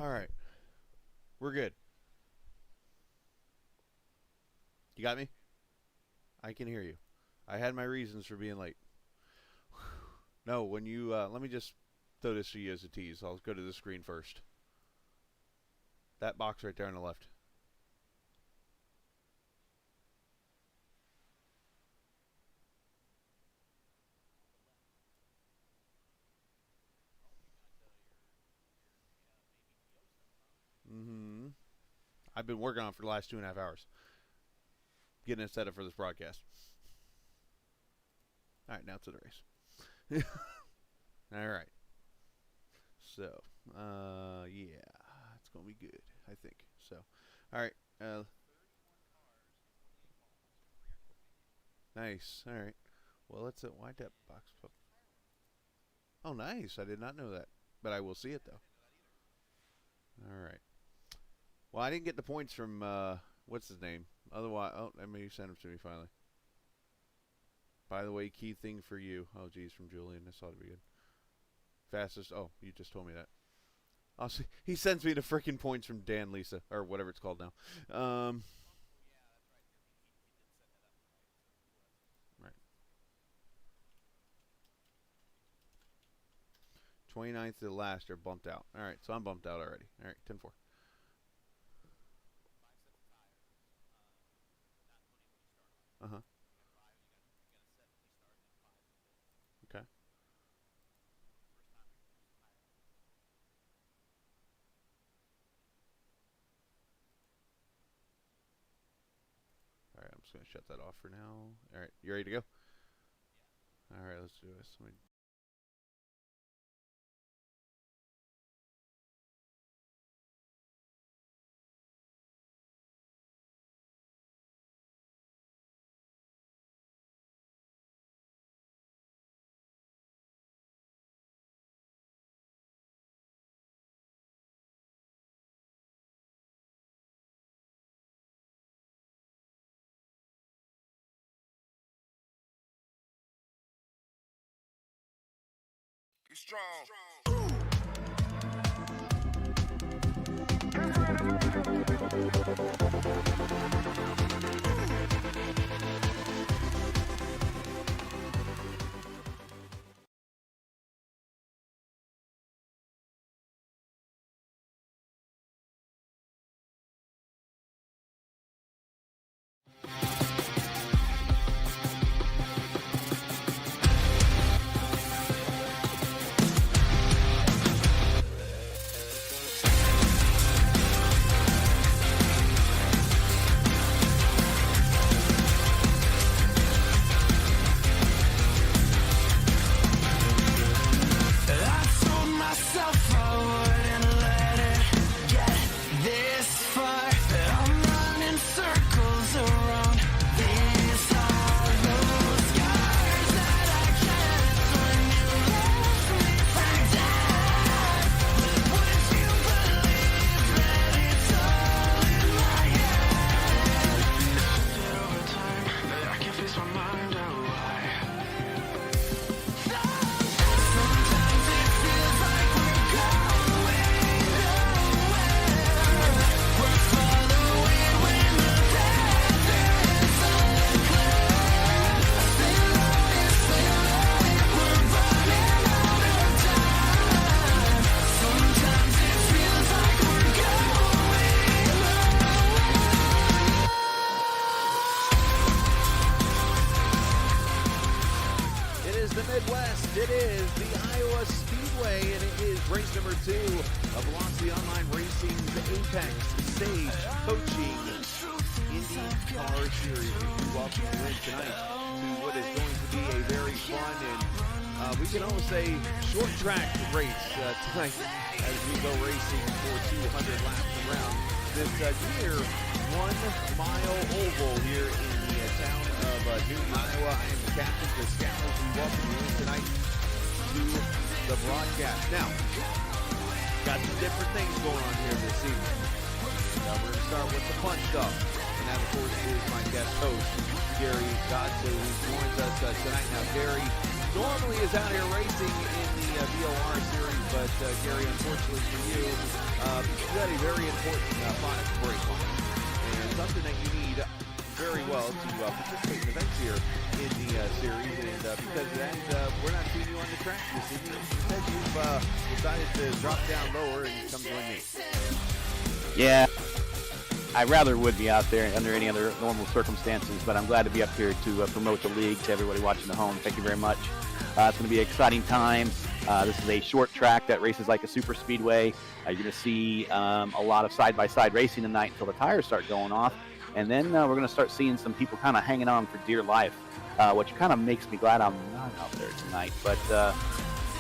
All right. We're good. You got me? I can hear you. I had my reasons for being late. No, when you, let me just throw this to you as a tease. I'll go to the screen first. That box right there on the left. Mm-hmm. I've been working on it for the last 2.5 hours. Getting it set up for this broadcast. All right, now to the race. All right. So, yeah, it's going to be good, I think. So, all right. Nice. All right. Well, let's why'd that box pop? Oh, nice. I did not know that, but I will see it though. All right. Well, I didn't get the points from what's his name. Otherwise, oh, I may send them to me finally. By the way, key thing for you. Oh, geez, from Julian. This ought to be good. Fastest. Oh, you just told me that. I'll see. He sends me the freaking points from Dan Lisa or whatever it's called now. Right. 29th to the last are bumped out. All right, so I'm bumped out already. All right, 10-4. Uh-huh. Okay. All right, I'm just going to shut that off for now. All right, you ready to go? All right, let's do this. Let me be strong. It is the Iowa Speedway, and it is race number 2 of Velocity Online Racing's Apex Stage Coaching IndyCar Series. We welcome you in tonight to what is going to be a very fun and we can almost say short track race tonight as we go racing for 200 laps around this near 1 mile oval here in the town of Newton, Iowa. I am the captain, Chris Gallows. We welcome you in tonight to the broadcast. Now, got some different things going on here this evening. We're going to start with the fun stuff. And that, of course, is my guest host, Gary Godso, who joins us tonight. Now, Gary normally is out here racing in the VOR series, but Gary, unfortunately for you, You've got a very important product brake line, and something that you need very well to participate in events here in the series. And because of that, we're not seeing you on the track this evening. Instead, you've decided to drop down lower and come join me. Yeah, I rather would be out there under any other normal circumstances, but I'm glad to be up here to promote the league to everybody watching at home. Thank you very much. It's going to be an exciting time. This is a short track that races like a super speedway. You're going to see a lot of side-by-side racing tonight until the tires start going off. And then we're going to start seeing some people kind of hanging on for dear life, which kind of makes me glad I'm not out there tonight. But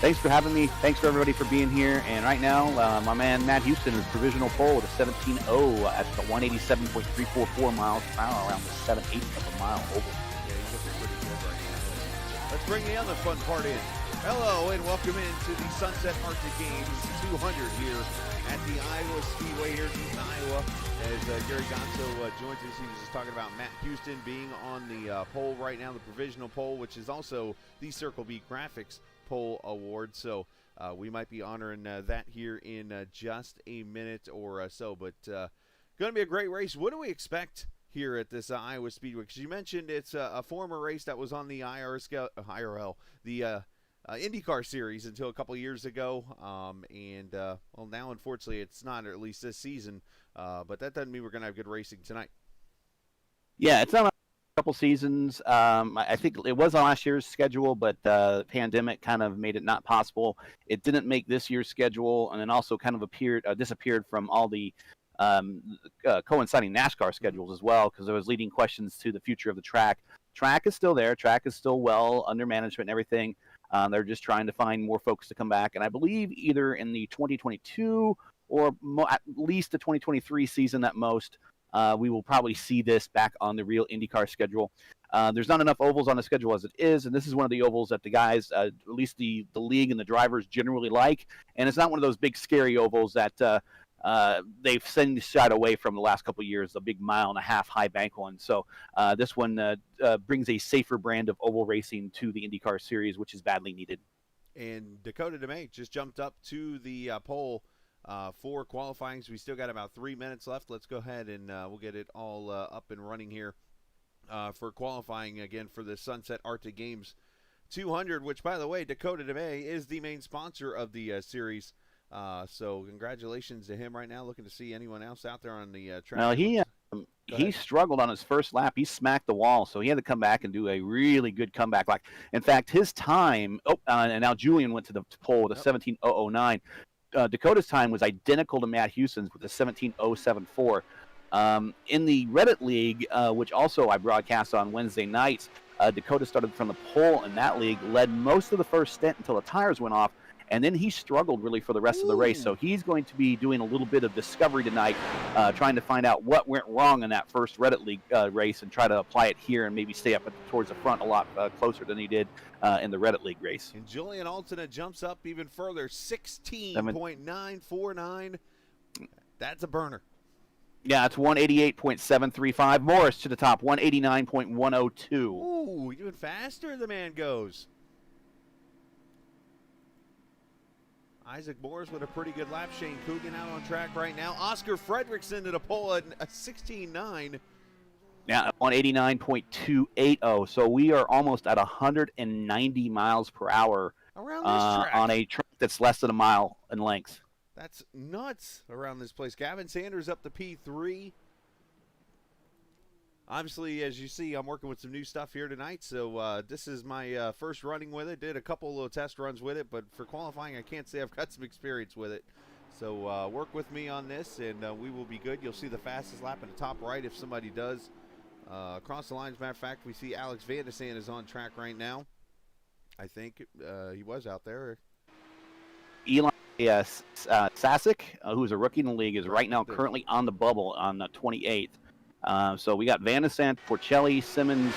thanks for having me. Thanks for everybody for being here. And right now, my man Matt Houston is provisional pole with a 17.0 at the 187.344 miles per hour, around the 7/8 of a mile oval. Yeah, he's looking pretty good right now. Let's bring the other fun part in. Hello and welcome into the Sunset Arctic Games 200 here at the Iowa Speedway here in Iowa. As Gary Gonzo joins us, he was just talking about Matt Houston being on the pole right now, the provisional pole, which is also the Circle B Graphics Pole Award. So we might be honoring that here in just a minute or so. But going to be a great race. What do we expect here at this Iowa Speedway? Because you mentioned it's a former race that was on the IRL, the IndyCar series until a couple years ago, well, now unfortunately it's not, or at least this season, but that doesn't mean we're going to have good racing tonight. Yeah, it's not a couple seasons. I think it was on last year's schedule, but the pandemic kind of made it not possible. It didn't make this year's schedule, and then also kind of disappeared from all the coinciding NASCAR schedules as well, because there was leading questions to the future of the track. Track is still there. Track is still well under management and everything. They're just trying to find more folks to come back. And I believe either in the 2022 or at least the 2023 season at most, we will probably see this back on the real IndyCar schedule. There's not enough ovals on the schedule as it is, and this is one of the ovals that the guys, at least the league and the drivers generally like. And it's not one of those big scary ovals that they've shied away from the last couple of years, the big 1.5 mile high bank one. So this one brings a safer brand of oval racing to the IndyCar series, which is badly needed. And Dakota DeMay just jumped up to the pole for qualifying, so we still got about 3 minutes left. Let's go ahead and we'll get it all up and running here for qualifying again for the Sunset Arctic Games 200, which, by the way, Dakota DeMay is the main sponsor of the series. So congratulations to him right now. Looking to see anyone else out there on the track. Well, he struggled on his first lap. He smacked the wall, so he had to come back and do a really good comeback. In fact, his time. And now Julian went to the pole with a 17.009. Dakota's time was identical to Matt Houston's with a 17.074. In the Reddit League, which also I broadcast on Wednesday nights, Dakota started from the pole in that league, led most of the first stint until the tires went off. And then he struggled really for the rest of the race. So he's going to be doing a little bit of discovery tonight, trying to find out what went wrong in that first Reddit League race and try to apply it here and maybe stay up towards the front a lot closer than he did in the Reddit League race. And Julian Altena jumps up even further, 16.949. That's a burner. Yeah, it's 188.735. Morris to the top, 189.102. Ooh, even faster the man goes. Isaac Morris with a pretty good lap. Shane Coogan out on track right now. Oscar Fredrickson to the pole at a 16.9. Yeah, 189.280. So we are almost at 190 miles per hour around this track. On a track that's less than a mile in length. That's nuts around this place. Gavin Sanders up to P3. Obviously, as you see, I'm working with some new stuff here tonight, so this is my first running with it. Did a couple little test runs with it, but for qualifying, I can't say I've got some experience with it. So work with me on this, and we will be good. You'll see the fastest lap in the top right if somebody does. Across the line, as a matter of fact, we see Alex Van de Sande is on track right now. I think he was out there. Eli Sasek, who is a rookie in the league, is right now currently on the bubble on the 28th. So we got Van de Sande, Porcelli, Simmons,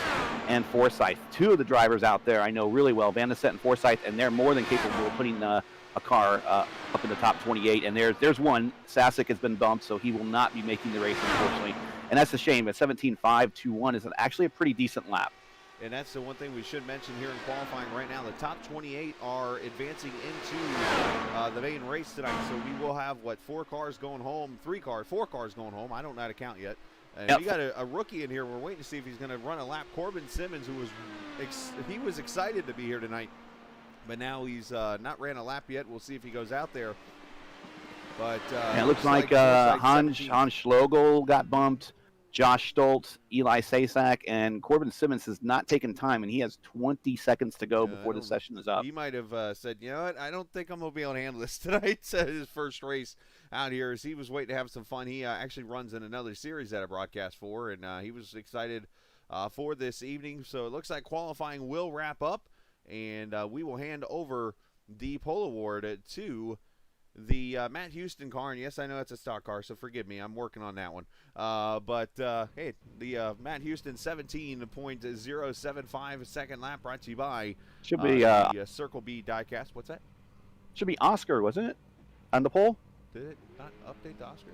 and Forsythe. Two of the drivers out there I know really well, Van de Sande and Forsythe, and they're more than capable of putting a car up in the top 28. And there's one. Sasek has been bumped, so he will not be making the race, unfortunately. And that's a shame. At 17.521 is actually a pretty decent lap. And that's the one thing we should mention here in qualifying right now. The top 28 are advancing into the main race tonight. So we will have, what, 4 cars going home, 4 cars going home. I don't know how to count yet. And we got a rookie in here. We're waiting to see if he's going to run a lap. Corbin Simmons, who was excited to be here tonight, but now he's not ran a lap yet. We'll see if he goes out there. But it looks like Hans Schlogel got bumped. Josh Stoltz, Eli Sasak, and Corbin Simmons has not taken time, and he has 20 seconds to go before the session is up. He might have said, you know what, I don't think I'm going to be able to handle this tonight. His first race out here, as he was waiting to have some fun. He actually runs in another series that I broadcast for, and he was excited for this evening. So it looks like qualifying will wrap up, and we will hand over the pole award to the Matt Houston car. And yes, I know it's a stock car, so forgive me. I'm working on that one. But hey, the Matt Houston 17.075 second lap brought to you by should be the Circle B diecast. What's that? Should be Oscar, wasn't it? On the pole? Did it not update the Oscar?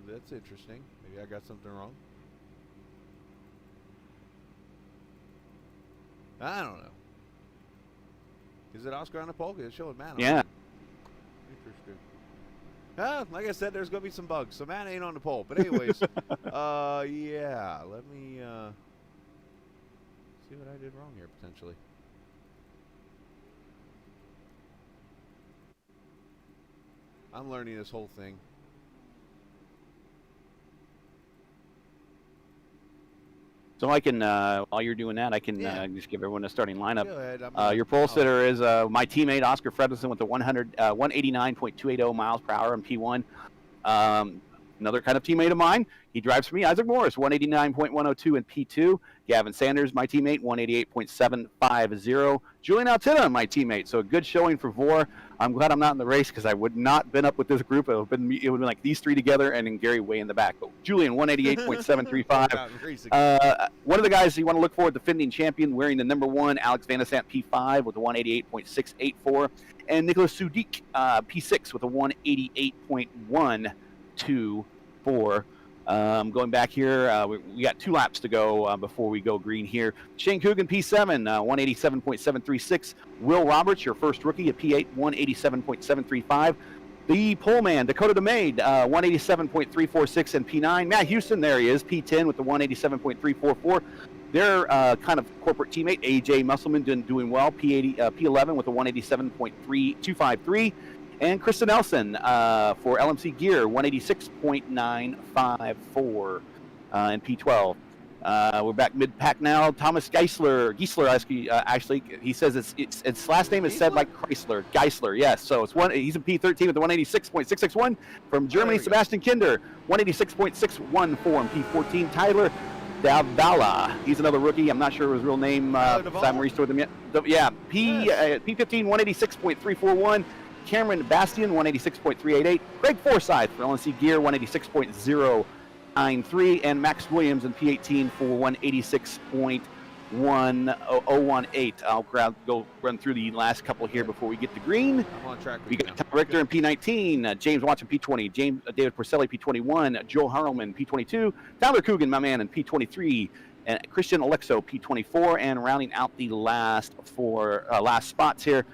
That's interesting. Maybe I got something wrong. I don't know. Is it Oscar on the pole? It's showing Matt on yeah. Interesting. Like I said, there's going to be some bugs, so Matt ain't on the pole. But anyways, yeah, let me see what I did wrong here, potentially. I'm learning this whole thing. So I can, while you're doing that, I can just give everyone a starting lineup. Go ahead. Your pole sitter is my teammate Oscar Fredrickson with the 189.280 miles per hour in P1. Another kind of teammate of mine. He drives for me. Isaac Morris, 189.102 in P2. Gavin Sanders, my teammate, 188.750. Julian Altena, my teammate. So a good showing for VOR. I'm glad I'm not in the race because I would not been up with this group. It would have been like these three together and then Gary way in the back. But Julian, 188.735. One of the guys you want to look for, defending champion, wearing the #1, Alex Van Desant, P5 with a 188.684. And Nicholas Sudik, P6 with a 188.124. Going back here, we got 2 laps to go before we go green here. Shane Coogan, P7, 187.736. Will Roberts, your first rookie, at P8, 187.735. The poleman, Dakota DeMaid, 187.346 and P9. Matt Houston, there he is, P10 with the 187.344. Their kind of corporate teammate, AJ Musselman, doing well, P11 with a 187.3253. And Kristen Nelson for LMC Gear, 186.954 in P12. We're back mid-pack now. Thomas Geisler, actually, he says its last name is said like Chrysler. Geisler, yes. So he's in P13 with the 186.661. From Germany, Sebastian Kinder, 186.614 in P14. Tyler Davala, he's another rookie. I'm not sure his real name. Simon restored them yet. Yeah, P15, 186.341. Cameron Bastian, 186.388. Greg Forsyth for LNC Gear, 186.093. And Max Williams in P18 for 186.1018. I'll go run through the last couple here before we get to green. I'm on track with we got Tom Richter in P19, James Watson P20, David Porcelli P21, Joe Harleman P22, Tyler Coogan, my man, in P23, and Christian Alexo P24. And rounding out the last 4 last spots here,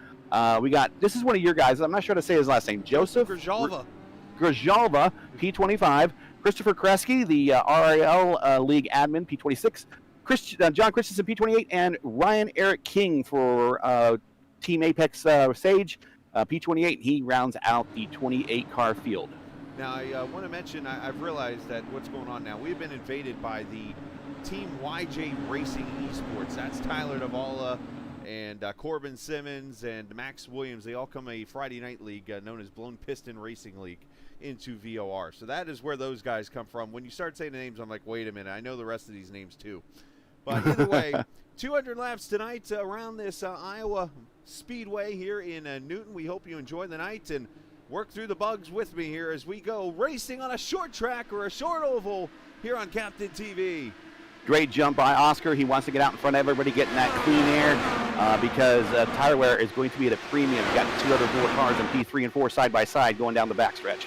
we got, this is one of your guys, I'm not sure how to say his last name, Joseph Grijalva, P25, Christopher Kresge, the RIL League admin, P26, John Christensen, P28, and Ryan Eric King for Team Apex Sage, P28. He rounds out the 28-car field. Now, I want to mention, I've realized that what's going on now, we've been invaded by the Team YJ Racing Esports. That's Tyler Davala and Corbin Simmons and Max Williams. They all come a Friday night league known as Blown Piston Racing League into VOR. So that is where those guys come from. When you start saying the names, I'm like, wait a minute, I know the rest of these names too. But either way, 200 laps tonight around this Iowa Speedway here in Newton. We hope you enjoy the night and work through the bugs with me here as we go racing on a short track or a short oval here on Captain TV. Great jump by Oscar. He wants to get out in front of everybody, getting that clean air because tire wear is going to be at a premium. We've got 2 other VOR cars in P3 and 4 side by side going down the backstretch.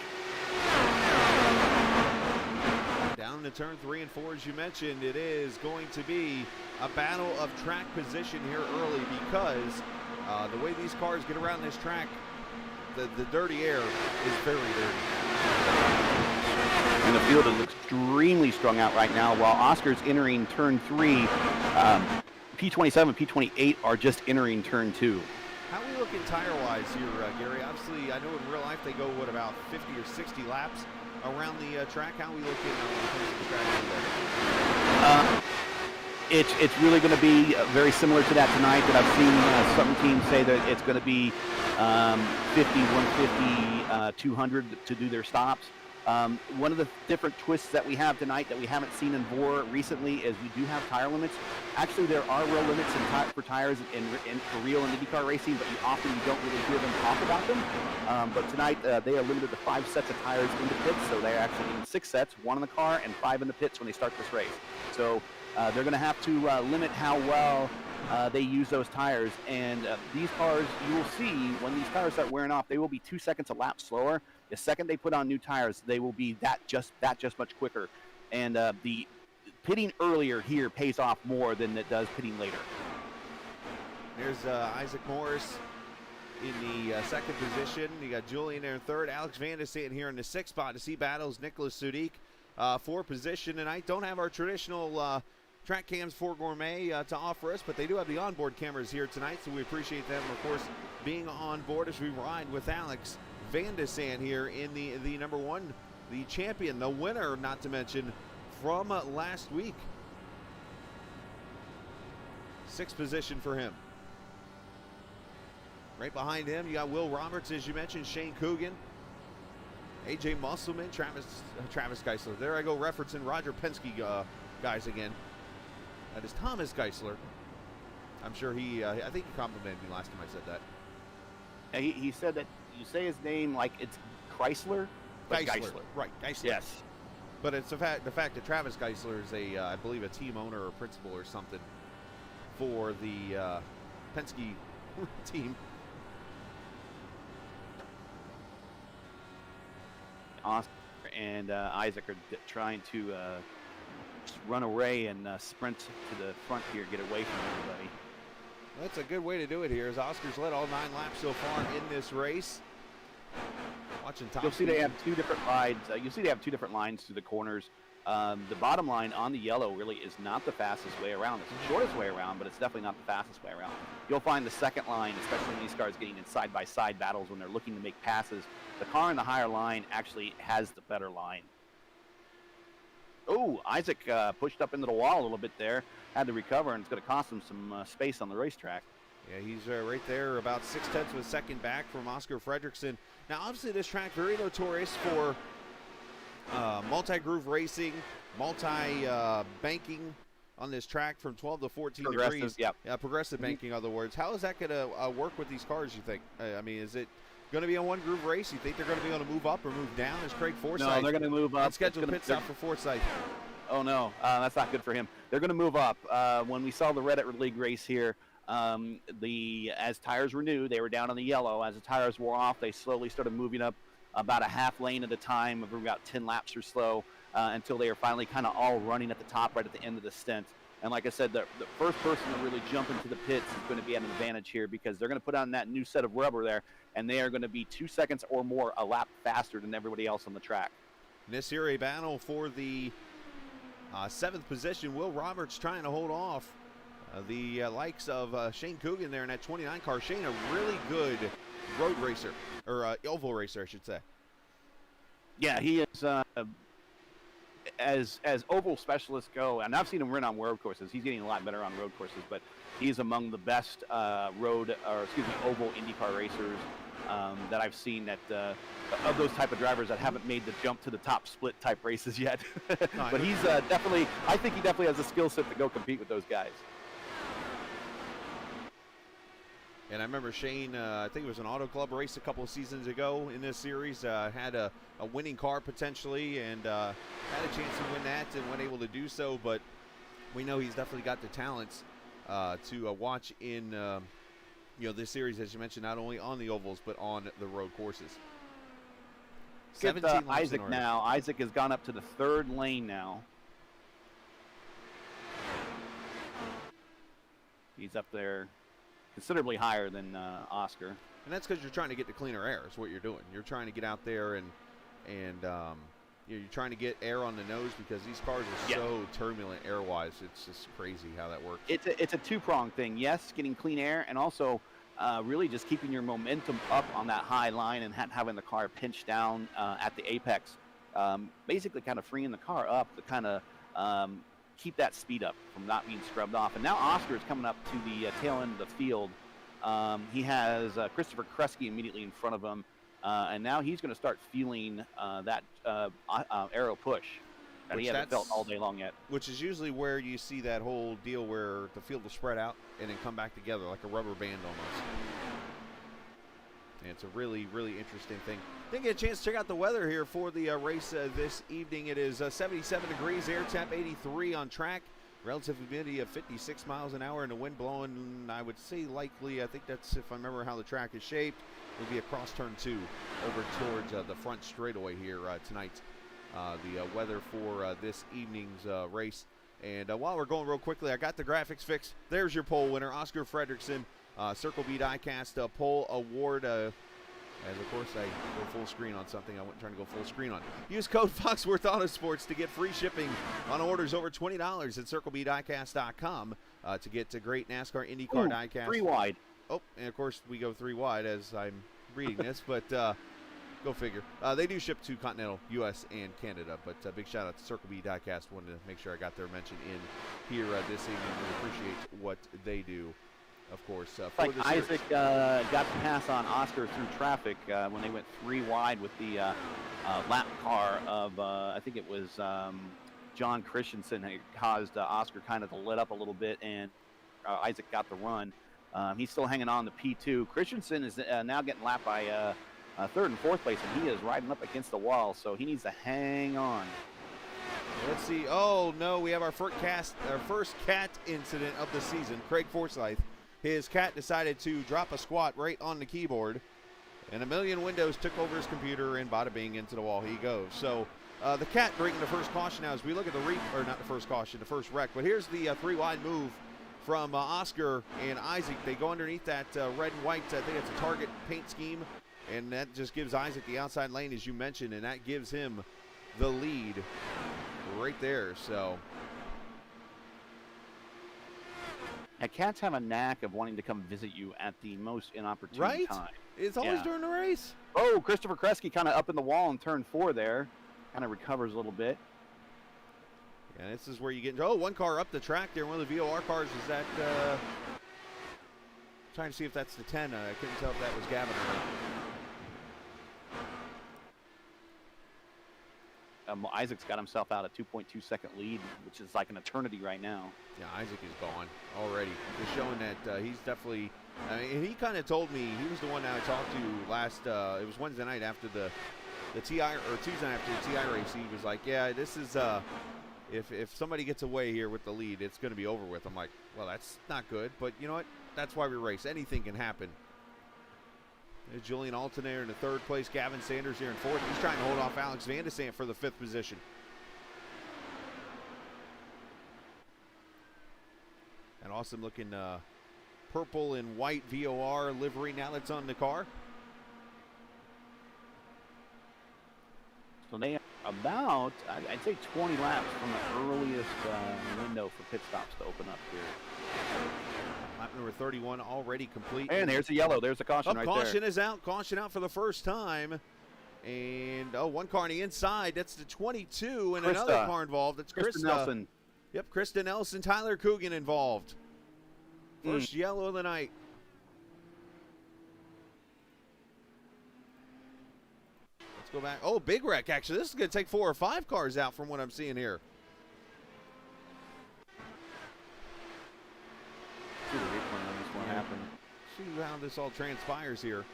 Down Down to turn 3 and 4, as you mentioned, it is going to be a battle of track position here early because the way these cars get around this track, the dirty air is very dirty. And the field is extremely strung out right now. While Oscar's entering turn 3, P27 and P28 are just entering turn 2. How are we looking tire-wise here, Gary? Obviously, I know in real life they go, what, about 50 or 60 laps around the track. How are we looking when it comes to the track? It's really going to be very similar to that tonight. That I've seen some teams say that it's going to be 50, 150, 200 to do their stops. One of the different twists that we have tonight that we haven't seen in VOR recently is we do have tire limits. Actually, there are real limits for tires for real in IndyCar racing, but you don't really hear them talk about them. But tonight, they are limited to 5 sets of tires in the pits, so they're actually in 6 sets, 1 in the car and 5 in the pits when they start this race. So they're going to have to limit how well they use those tires. And these cars, you will see when these tires start wearing off, they will be 2 seconds a lap slower. The second they put on new tires, they will be that just much quicker. And the pitting earlier here pays off more than it does pitting later. There's Isaac Morris in the second position. You got Julian there in third. Alex Van de Sande here in the 6th spot to see battles. Nicholas Sudik for position tonight. Don't have our traditional track cams for Gourmet to offer us, but they do have the onboard cameras here tonight, so we appreciate them, of course, being on board as we ride with Alex Van de Sande here in the number 1, the champion, the winner, not to mention, from last week. 6th position for him. Right behind him, you got Will Roberts, as you mentioned, Shane Coogan, AJ Musselman, Travis Geisler. There I go referencing Roger Penske guys again. That is Thomas Geisler. I'm sure I think he complimented me last time I said that. And he said that you say his name like it's Chrysler, but Geisler. Right, Geisler. Yes. But it's the fact that Travis Geisler is I believe a team owner or principal or something for the Penske team. Oscar and Isaac are trying to run away and sprint to the front here, get away from everybody. That's a good way to do it here, as Oscar's led all 9 laps so far in this race. Watching top. You'll see they have 2 different rides. You'll see they have 2 different lines through the corners. The bottom line on the yellow really is not the fastest way around. It's the shortest way around, but it's definitely not the fastest way around. You'll find the second line, especially when these cars getting in side-by-side battles when they're looking to make passes, the car in the higher line actually has the better line. Oh, Isaac pushed up into the wall a little bit there, had to recover, and it's going to cost him some space on the racetrack. Yeah, he's right there, about 0.6 of a second back from Oscar Fredrickson. Now, obviously, this track very notorious for multi-groove racing, multi-banking on this track from 12 to 14 degrees. Yep. Yeah, progressive banking, in other words. How is that going to work with these cars, you think? I mean, is it going to be a one-groove race? You think they're going to be able to move up or move down? Is Craig Forsyth? No, they're going to move up. Scheduled pit stop for Forsyth. Oh, no, that's not good for him. They're going to move up. When we saw the Reddit League race here, as tires were new, they were down on the yellow. As the tires wore off, they slowly started moving up about a half lane at a time of about 10 laps or so until they are finally kind of all running at the top right at the end of the stint. And like I said, the first person to really jump into the pits is going to be at an advantage here because they're going to put on that new set of rubber there, and they are going to be 2 seconds or more a lap faster than everybody else on the track. This here a battle for the 7th position. Will Roberts trying to hold off the likes of Shane Coogan there in that 29 car. Shane, a really good road racer, or oval racer, I should say. Yeah, he is, as oval specialists go, and I've seen him run on road courses. He's getting a lot better on road courses, but he's among the best oval IndyCar racers that I've seen of those type of drivers that haven't made the jump to the top split type races yet. But he's definitely, I think he definitely has a skill set to go compete with those guys. And I remember Shane, I think it was an Auto Club race a couple of seasons ago in this series, had a winning car potentially and had a chance to win that and wasn't able to do so. But we know he's definitely got the talents to watch in this series, as you mentioned, not only on the ovals but on the road courses. Get 17 laps Isaac in order. now. Isaac has gone up to the 3rd lane now. He's up there considerably higher than Oscar. And that's because you're trying to get to cleaner air is what you're doing. You're trying to get out there and you're trying to get air on the nose because these cars are so turbulent air-wise. It's just crazy how that works. It's a two-pronged thing. Yes, getting clean air, and also really just keeping your momentum up on that high line and having the car pinch down at the apex. Basically kind of freeing the car up to kind of keep that speed up from not being scrubbed off. And now Oscar is coming up to the tail end of the field. He has Christopher Kresge immediately in front of him, and now he's going to start feeling that aero push that he hasn't felt all day long yet. Which is usually where you see that whole deal where the field will spread out and then come back together like a rubber band almost. And it's a really, really interesting thing. Didn't get a chance to check out the weather here for the race this evening. It is 77 degrees, air temp 83 on track, relative humidity of 56 miles an hour, and the wind blowing, I would say likely, I think that's, if I remember how the track is shaped, it would be across turn 2 over towards the front straightaway here tonight. The weather for this evening's race. And while we're going real quickly, I got the graphics fixed. There's your pole winner, Oscar Fredrickson, Circle B Diecast pole award. As, of course, I go full screen on something I wasn't trying to go full screen on. Use code Foxworth Autosports to get free shipping on orders over $20 at CircleBDiecast.com to get to great NASCAR IndyCar diecast. 3 wide. Oh, and, of course, we go 3 wide as I'm reading this, but go figure. They do ship to continental U.S. and Canada, but big shout-out to Circle B Diecast. Wanted to make sure I got their mention in here this evening. We appreciate what they do. Of course, for like Isaac got the pass on Oscar through traffic when they went 3 wide with the lap car of, I think it was John Christensen. It caused Oscar kind of to let up a little bit, and Isaac got the run. He's still hanging on to P2. Christensen is now getting lapped by 3rd and 4th place, and he is riding up against the wall, so he needs to hang on. Let's see. Oh, no, we have our first cat incident of the season. Craig Forsyth. His cat decided to drop a squat right on the keyboard, and a million windows took over his computer, and bada bing, into the wall he goes. So the cat bringing the first caution now as we look at the not the first caution, the first wreck. But here's the 3 wide move from Oscar and Isaac. They go underneath that red and white, I think it's a target paint scheme, and that just gives Isaac the outside lane, as you mentioned, and that gives him the lead right there. So Cats have a knack of wanting to come visit you at the most inopportune time. It's always during the race. Oh, Christopher Kresge kind of up in the wall in turn 4 there. Kind of recovers a little bit. Yeah, this is where you get... Oh, one car up the track there. One of the VOR cars is that... trying to see if that's the 10. I couldn't tell if that was Gavin or not. Isaac's got himself out a 2.2-second lead, which is like an eternity right now. Yeah, Isaac is gone already. Just showing that he's definitely... I mean, he kind of told me, he was the one that I talked to last... it was Wednesday night after the TI, or Tuesday night after the TI race. He was like, yeah, this is... if somebody gets away here with the lead, it's going to be over with. I'm like, well, that's not good. But you know what? That's why we race. Anything can happen. There's Julian Altenayer in the 3rd place. Gavin Sanders here in 4th. He's trying to hold off Alex Van de Sant for the 5th position. An awesome looking purple and white VOR livery now that's on the car. So they are about, I'd say 20 laps from the earliest window for pit stops to open up here. Lap number 31 already complete. And there's the yellow. There's the caution right there. Caution is out. Caution out for the first time. And, one car on the inside. That's the 22 and another car involved. It's Krista Nelson. Yep, Krista Nelson, Tyler Coogan involved. First yellow of the night. Let's go back. Oh, big wreck, actually. This is going to take 4 or 5 cars out from what I'm seeing here. See the replay on this one happen. See how this all transpires here.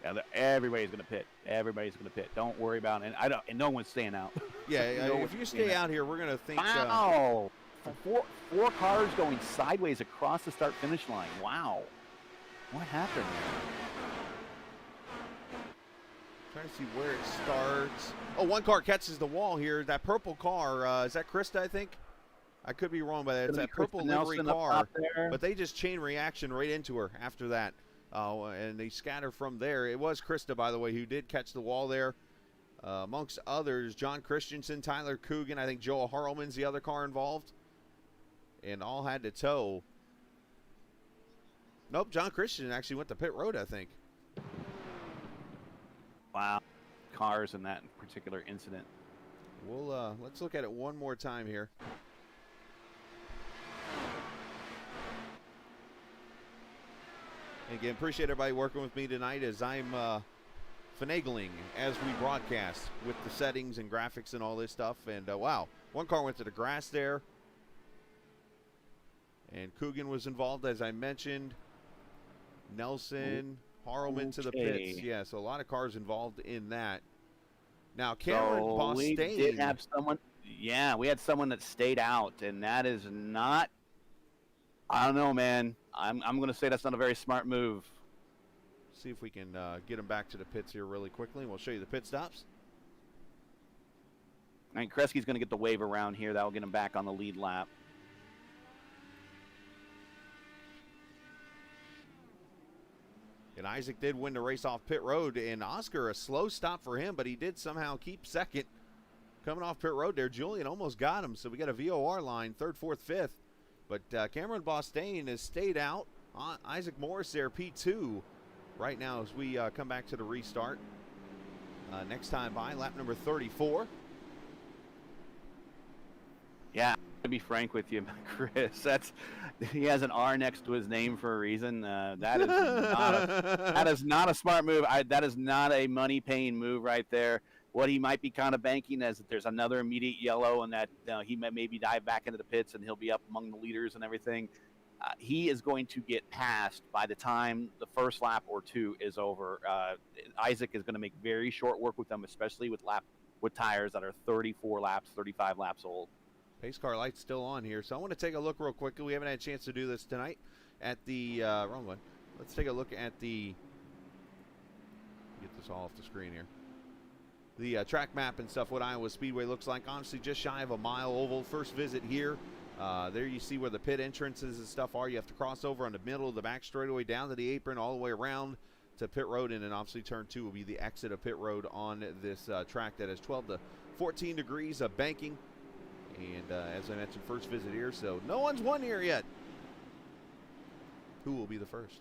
Yeah, everybody's going to pit. Everybody's going to pit. Don't worry about it. And no one's staying out. Yeah, if you stay out here, we're going to think... Wow! Four cars going sideways across the start-finish line. Wow. What happened there? Trying to see where it starts. Oh, one car catches the wall here. That purple car, is that Krista, I think? I could be wrong, but it's that purple livery car. But they just chain reaction right into her after that. And they scatter from there. It was Krista, by the way, who did catch the wall there. Amongst others, John Christensen, Tyler Coogan, I think Joel Harlman's the other car involved. And all had to tow. Nope, John Christensen actually went to pit road, I think. Wow. Cars in that particular incident. We'll let's look at it one more time here. And again, appreciate everybody working with me tonight as I'm finagling as we broadcast with the settings and graphics and all this stuff. And wow, one car went to the grass there. And Coogan was involved, as I mentioned. Nelson, Harlman to the pits. Yeah, so a lot of cars involved in that. Now, Cameron Bostaine. We did have someone. Yeah, we had someone that stayed out, and that is not. I don't know, man. I'm going to say that's not a very smart move. See if we can get him back to the pits here really quickly, and we'll show you the pit stops. I think Kresge's going to get the wave around here. That will get him back on the lead lap. And Isaac did win the race off pit road, and Oscar, a slow stop for him, but he did somehow keep second. Coming off pit road there, Julian almost got him, so we got a VOR line, third, fourth, fifth. But Cameron Bostaine has stayed out. Isaac Morris there, P2, right now as we come back to the restart. Next time by, lap number 34. Yeah, to be frank with you, Chris, he has an R next to his name for a reason. That is not a smart move. That is not a money-paying move right there. What he might be kind of banking is that there's another immediate yellow, and that he may maybe dive back into the pits and he'll be up among the leaders and everything. He is going to get passed by the time the first lap or two is over. Isaac is going to make very short work with them, especially with tires that are 34 laps, 35 laps old. Pace car light's still on here, so I want to take a look real quickly. We haven't had a chance to do this tonight at the wrong one. Let's take a look at the get this all off the screen here. The track map and stuff, what Iowa Speedway looks like. Honestly, just shy of a mile oval. First visit here. There you see where the pit entrances and stuff are. You have to cross over on the middle of the back straightaway down to the apron, all the way around to pit road, and then obviously turn 2 will be the exit of pit road on this track that has 12 to 14 degrees of banking. And as I mentioned, first visit here, so no one's won here yet. Who will be the first?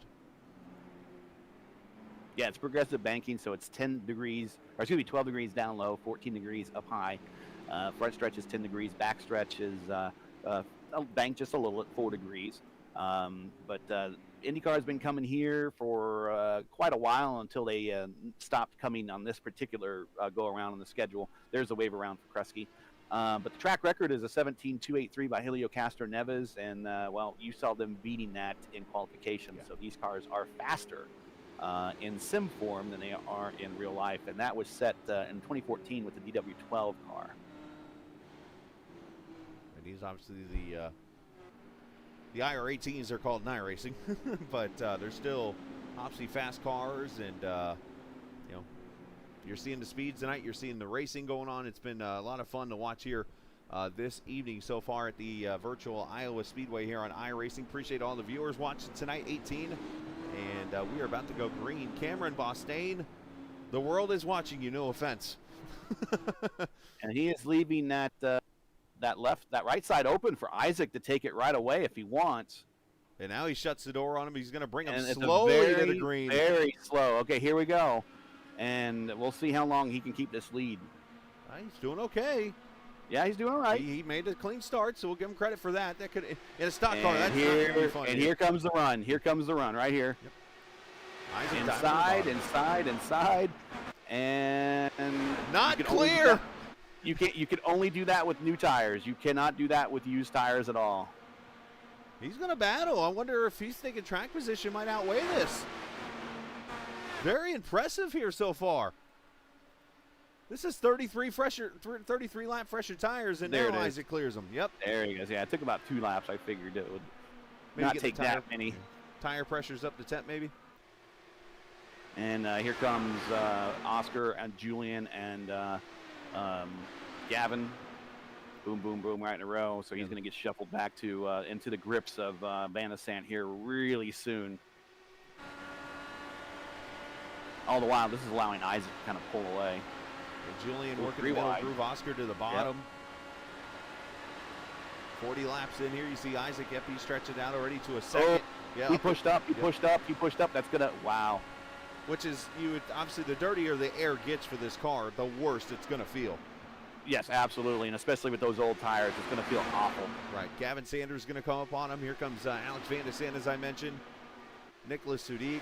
Yeah, it's progressive banking, so it's 10 degrees, or excuse me, 12 degrees down low, 14 degrees up high. Front stretch is 10 degrees, back stretch is banked just a little at 4 degrees. But IndyCar has been coming here for quite a while until they stopped coming on this particular go-around on the schedule. There's a wave around for Kresge. But the track record is a 17.283 by Helio Castro Neves, and, well, you saw them beating that in qualification. Yeah. So these cars are faster in sim form than they are in real life, and that was set in 2014 with the DW12 car. And he's obviously the IR18s are called in iRacing, but they're still obviously fast cars, and you know, you're seeing the speeds tonight. You're seeing the racing going on. It's been a lot of fun to watch here this evening so far at the virtual Iowa Speedway here on iRacing. Appreciate all the viewers watching tonight, 18. And we are about to go green. Cameron Bostaine, the world is watching you, no offense. And he is leaving that right side open for Isaac to take it right away if he wants. And now he shuts the door on him. He's going to bring him slowly to the green. Very slow. Okay, here we go. And we'll see how long he can keep this lead. He's doing okay. Yeah, he's doing all right. He made a clean start, so we'll give him credit for that. That could, in a stock car, that's not going to be fun. And here comes the run. Here comes the run right here. Yep. Inside, and not clear. You can only do that with new tires. You cannot do that with used tires at all. He's going to battle. I wonder if he's thinking track position might outweigh this. Very impressive here so far. This is 33 lap fresher tires, and now Isaac clears them. Yep. There he goes. Yeah, it took about 2 laps. I figured it would not take that many. Tire pressure's up to temp, maybe. And here comes Oscar and Julian and Gavin. Boom, boom, boom, right in a row. So he's going to get shuffled back to into the grips of Van de Sandt here really soon. All the while, this is allowing Isaac to kind of pull away. And Julian working the middle groove, Oscar to the bottom. Yep. 40 laps in here. You see Isaac Epi stretching out already to a second. Oh, yeah, he pushed up, he pushed up, he pushed up. That's going to, wow. Which is, obviously, the dirtier the air gets for this car, the worse it's going to feel. Yes, absolutely, and especially with those old tires, it's going to feel awful. Right. Gavin Sanders is going to come up on him. Here comes Alex Van de Sandt, as I mentioned. Nicholas Sudik.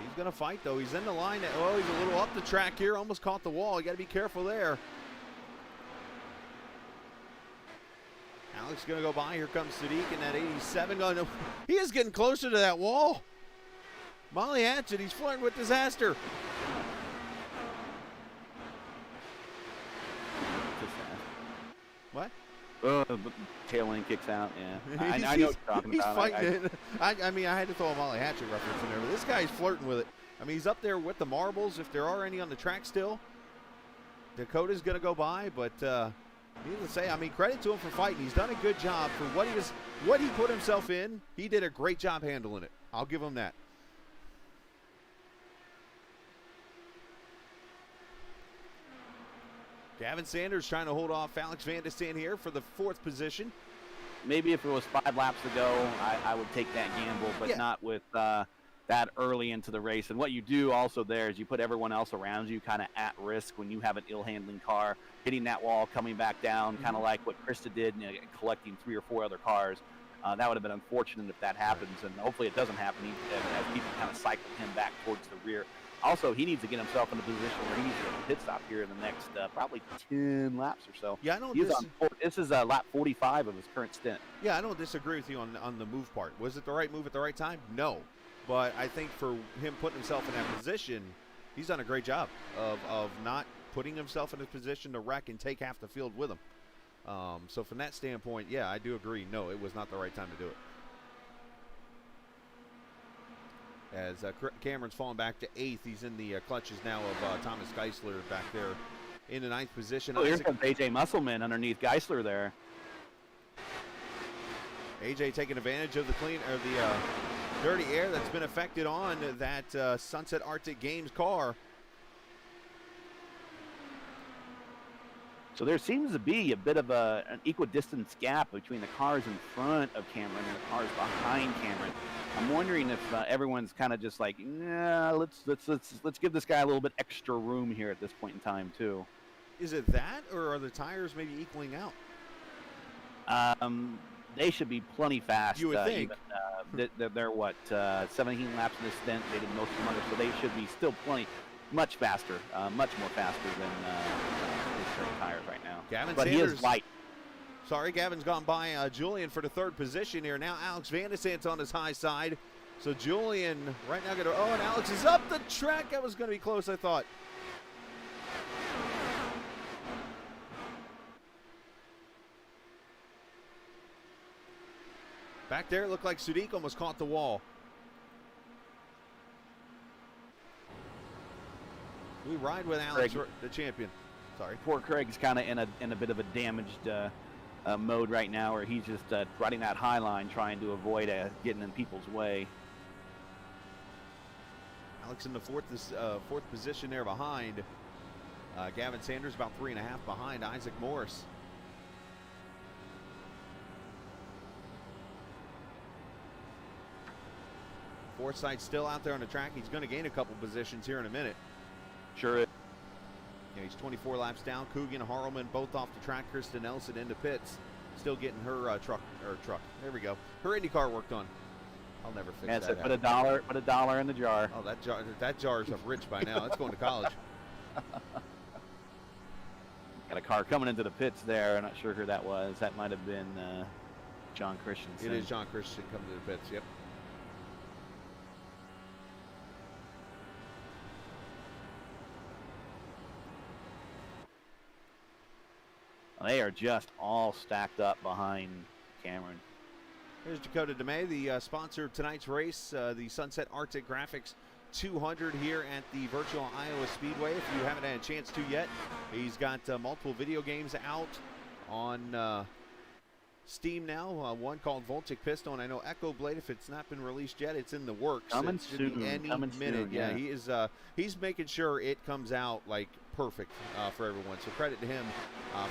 He's going to fight, though. He's in the line. Oh, he's a little up the track here. Almost caught the wall. You got to be careful there. Alex going to go by. Here comes Sadiq in that 87. Going, he is getting closer to that wall. Molly Hatchet, he's flirting with disaster. What? Tail end kicks out, yeah. I know what you're talking he's about. He's fighting it. I mean, I had to throw a Molly Hatchet reference in there, but this guy's flirting with it. I mean, he's up there with the marbles, if there are any on the track still. Dakota's going to go by, but needless to say, I mean, credit to him for fighting. He's done a good job for what he put himself in. He did a great job handling it. I'll give him that. Gavin Sanders trying to hold off Alex Van de Sandt here for the 4th position. Maybe if it was 5 laps to go, I would take that gamble, but not with that early into the race. And what you do also there is you put everyone else around you kind of at risk when you have an ill-handling car, hitting that wall, coming back down, kind of like what Krista did, collecting 3 or 4 other cars. That would have been unfortunate if that happens, and hopefully it doesn't happen as people kind of cycle him back towards the rear. Also, he needs to get himself in a position where he needs to get a pit stop here in the next probably 10 laps or so. Yeah, I don't. This is lap 45 of his current stint. Yeah, I don't disagree with you on the move part. Was it the right move at the right time? No. But I think for him putting himself in that position, he's done a great job of not putting himself in a position to wreck and take half the field with him. So from that standpoint, yeah, I do agree. No, it was not the right time to do it. As Cameron's falling back to 8th. He's in the clutches now of Thomas Geisler back there in the 9th position. Oh, here comes AJ Musselman underneath Geisler there. AJ taking advantage of the dirty air that's been affected on that Sunset Arctic Games car. So there seems to be a bit of an equidistance gap between the cars in front of Cameron and the cars behind Cameron. I'm wondering if everyone's kind of just like, nah, let's give this guy a little bit extra room here at this point in time too. Is it that, or are the tires maybe equaling out? They should be plenty fast. You would think. They're what, 17 laps in this stint. They did most of them under, so they should be still much faster, much more faster than his current tires right now. Gavin but Sanders, he is light. Sorry, Gavin's gone by Julian for the 3rd position here. Now Alex Van de Sandt's on his high side. So Julian right now going to, and Alex is up the track. That was going to be close, I thought. Back there, it looked like Sadiq almost caught the wall. We ride with Alex, the champion. Sorry. Poor Craig's kind of in a bit of a damaged mode right now, where he's just riding that high line, trying to avoid getting in people's way. Alex in the 4th position there behind. Gavin Sanders about 3.5 behind Isaac Morris. Forsythe's still out there on the track. He's going to gain a couple positions here in a minute. Sure is. Yeah, he's 24 laps down. Coogan, Harlman, both off the track. Kristen Nelson into pits. Still getting her truck. There we go. Her IndyCar worked on. I'll never fix that. So put a dollar in the jar. Oh, that jar's rich by now. That's going to college. Got a car coming into the pits there. I'm not sure who that was. That might have been John Christensen. It is John Christensen coming to the pits. Yep. They are just all stacked up behind Cameron. Here's Dakota DeMay, the sponsor of tonight's race, the Sunset Arctic Graphics 200 here at the virtual Iowa Speedway. If you haven't had a chance to yet, he's got multiple video games out on Steam now. One called Voltic Pistol, and I know Echo Blade. If it's not been released yet, it's in the works. Coming it should be any soon. minute. Yeah, he is. He's making sure it comes out like perfect for everyone. So credit to him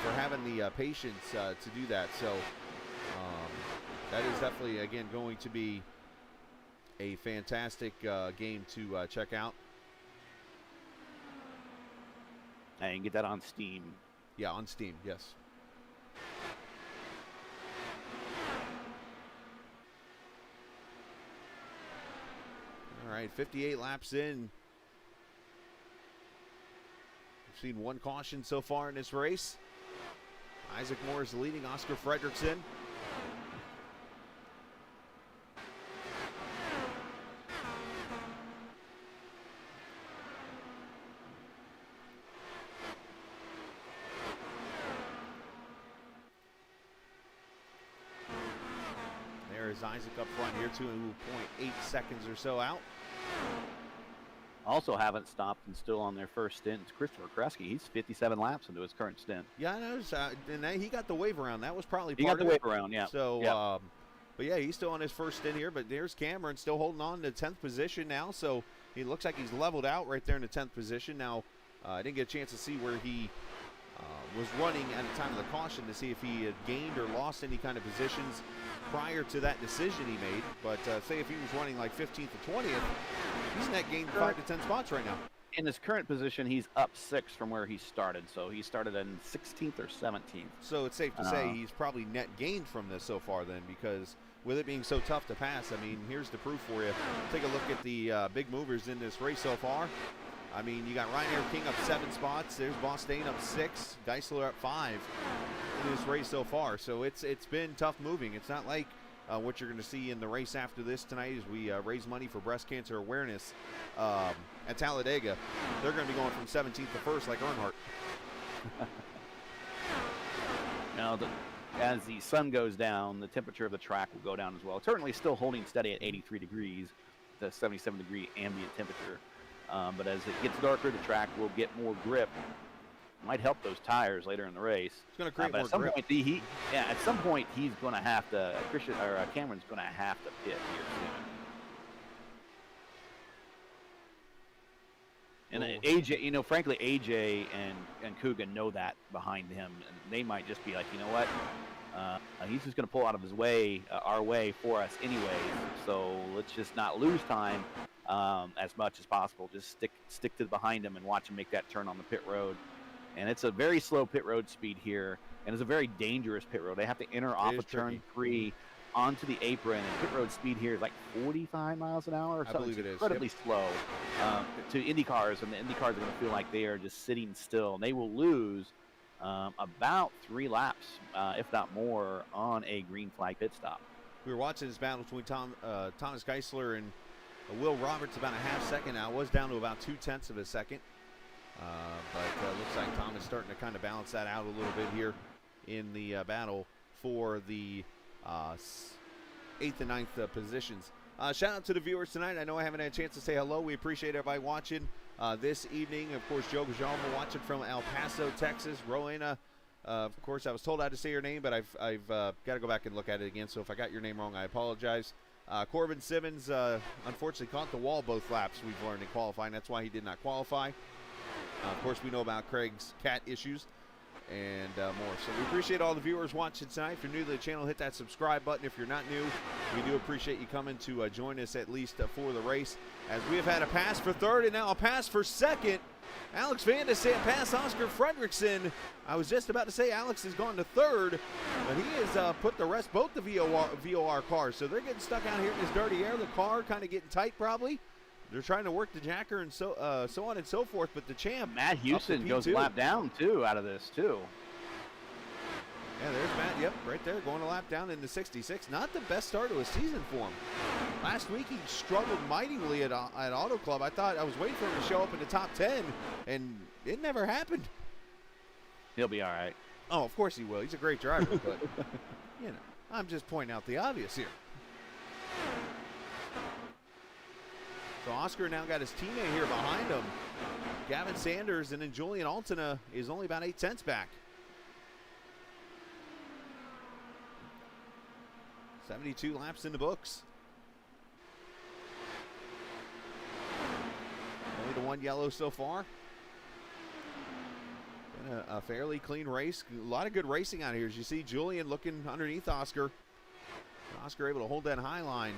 for having the patience to do that. So that is definitely, again, going to be a fantastic game to check out. And you can get that on Steam. Yeah, on Steam, yes. All right, 58 laps in. We've seen one caution so far in this race. Isaac Morris leading Oscar Fredrickson. There's Isaac up front here, 2.8 seconds or so out. Also haven't stopped and still on their first stint. It's Christopher Kresge. He's 57 laps into his current stint. Yeah, I noticed, and he got the wave around. That was probably He part got of the it. wave around, yeah. So, yeah. But yeah, he's still on his first stint here. But there's Cameron still holding on to 10th position now. So he looks like he's leveled out right there in the 10th position. Now, I didn't get a chance to see where he was running at the time of the caution to see if he had gained or lost any kind of positions prior to that decision he made. But say if he was running like 15th or 20th, he's net gained 5 to 10 spots right now. In his current position, he's up 6 from where he started. So he started in 16th or 17th. So it's safe to say he's probably net gained from this so far then, because with it being so tough to pass, I mean, here's the proof for you. Take a look at the big movers in this race so far. I mean, you got Ryanair King up 7 spots. There's Bostaine up 6. Geisler up 5 in this race so far. So it's been tough moving. It's not like what you're going to see in the race after this tonight as we raise money for breast cancer awareness at Talladega. They're going to be going from 17th to 1st like Earnhardt. Now, as the sun goes down, the temperature of the track will go down as well. It's currently still holding steady at 83 degrees, the 77-degree ambient temperature. But as it gets darker, the track will get more grip. Might help those tires later in the race. It's going to create more grip. At some point, he's going to have to. Cameron's going to have to pit here soon. And AJ, frankly, AJ and Coogan know that behind him, and they might just be like, you know what, he's just going to pull out of his way, our way for us anyways. So let's just not lose time as much as possible. Just stick to behind him and watch him make that turn on the pit road. And it's a very slow pit road speed here, and it's a very dangerous pit road. They have to enter off of turn 3 onto the apron, and pit road speed here is like 45 miles an hour or something. I believe it is. Incredibly slow to Indy cars, and the Indy cars are going to feel like they are just sitting still. And they will lose about 3 laps, if not more, on a green flag pit stop. We were watching this battle between Thomas Geisler and Will Roberts about a half second now. It was down to about 0.2 of a second. But looks like Tom is starting to kind of balance that out a little bit here in the battle for the 8th and 9th positions. Shout out to the viewers tonight. I know I haven't had a chance to say hello. We appreciate everybody watching this evening. Of course, Joe Gajalma watching from El Paso, Texas. Rowena, of course, I was told I had to say your name, but I've got to go back and look at it again. So if I got your name wrong, I apologize. Corbin Simmons unfortunately caught the wall both laps, we've learned in qualifying. That's why he did not qualify. Of course, we know about Craig's cat issues and more. So we appreciate all the viewers watching tonight. If you're new to the channel, hit that subscribe button. If you're not new, we do appreciate you coming to join us at least for the race. As we have had a pass for 3rd and now a pass for 2nd. Alex Van de Sande pass Oscar Fredrickson. I was just about to say Alex has gone to 3rd, but he has put the rest, both the VOR cars. So they're getting stuck out here in this dirty air. The car kind of getting tight probably. They're trying to work the jacker and so on and so forth, but the champ, Matt Houston goes a lap down too out of this too. Yeah, there's Matt. Yep, right there, going a lap down in the 66. Not the best start to a season for him. Last week he struggled mightily at Auto Club. I was waiting for him to show up in the top 10, and it never happened. He'll be all right. Oh, of course he will. He's a great driver, but, you know, I'm just pointing out the obvious here. So Oscar now got his teammate here behind him. Gavin Sanders, and then Julian Altina is only about 8/10 back. 72 laps in the books. Only the one yellow so far. Been a fairly clean race. A lot of good racing out here. As you see Julian looking underneath Oscar. Oscar able to hold that high line.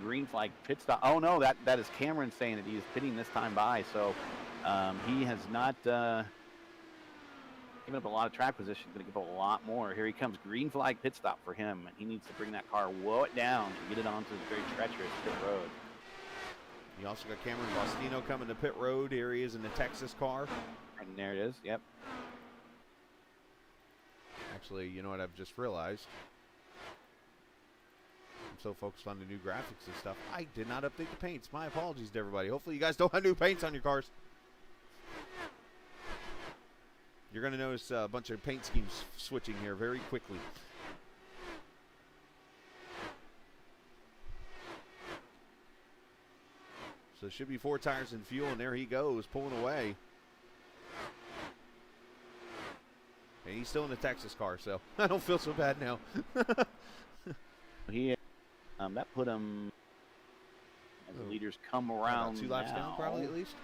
Green flag pit stop. Oh no, that is Cameron saying that he is pitting this time by. So he has not given up a lot of track position. Going to give up a lot more. Here he comes. Green flag pit stop for him, and he needs to bring that car down and get it onto the very treacherous pit road. You also got Cameron Bostino coming to pit road. Here he is in the Texas car. And there it is. Yep. Actually, you know what I've just realized? I'm so focused on the new graphics and stuff, I did not update the paints. My apologies to everybody. Hopefully you guys don't have new paints on your cars. You're going to notice a bunch of paint schemes switching here very quickly. So it should be 4 tires and fuel, and there he goes, pulling away. And he's still in the Texas car, so I don't feel so bad now. That put him, as the leaders come around, 2 laps down probably at least.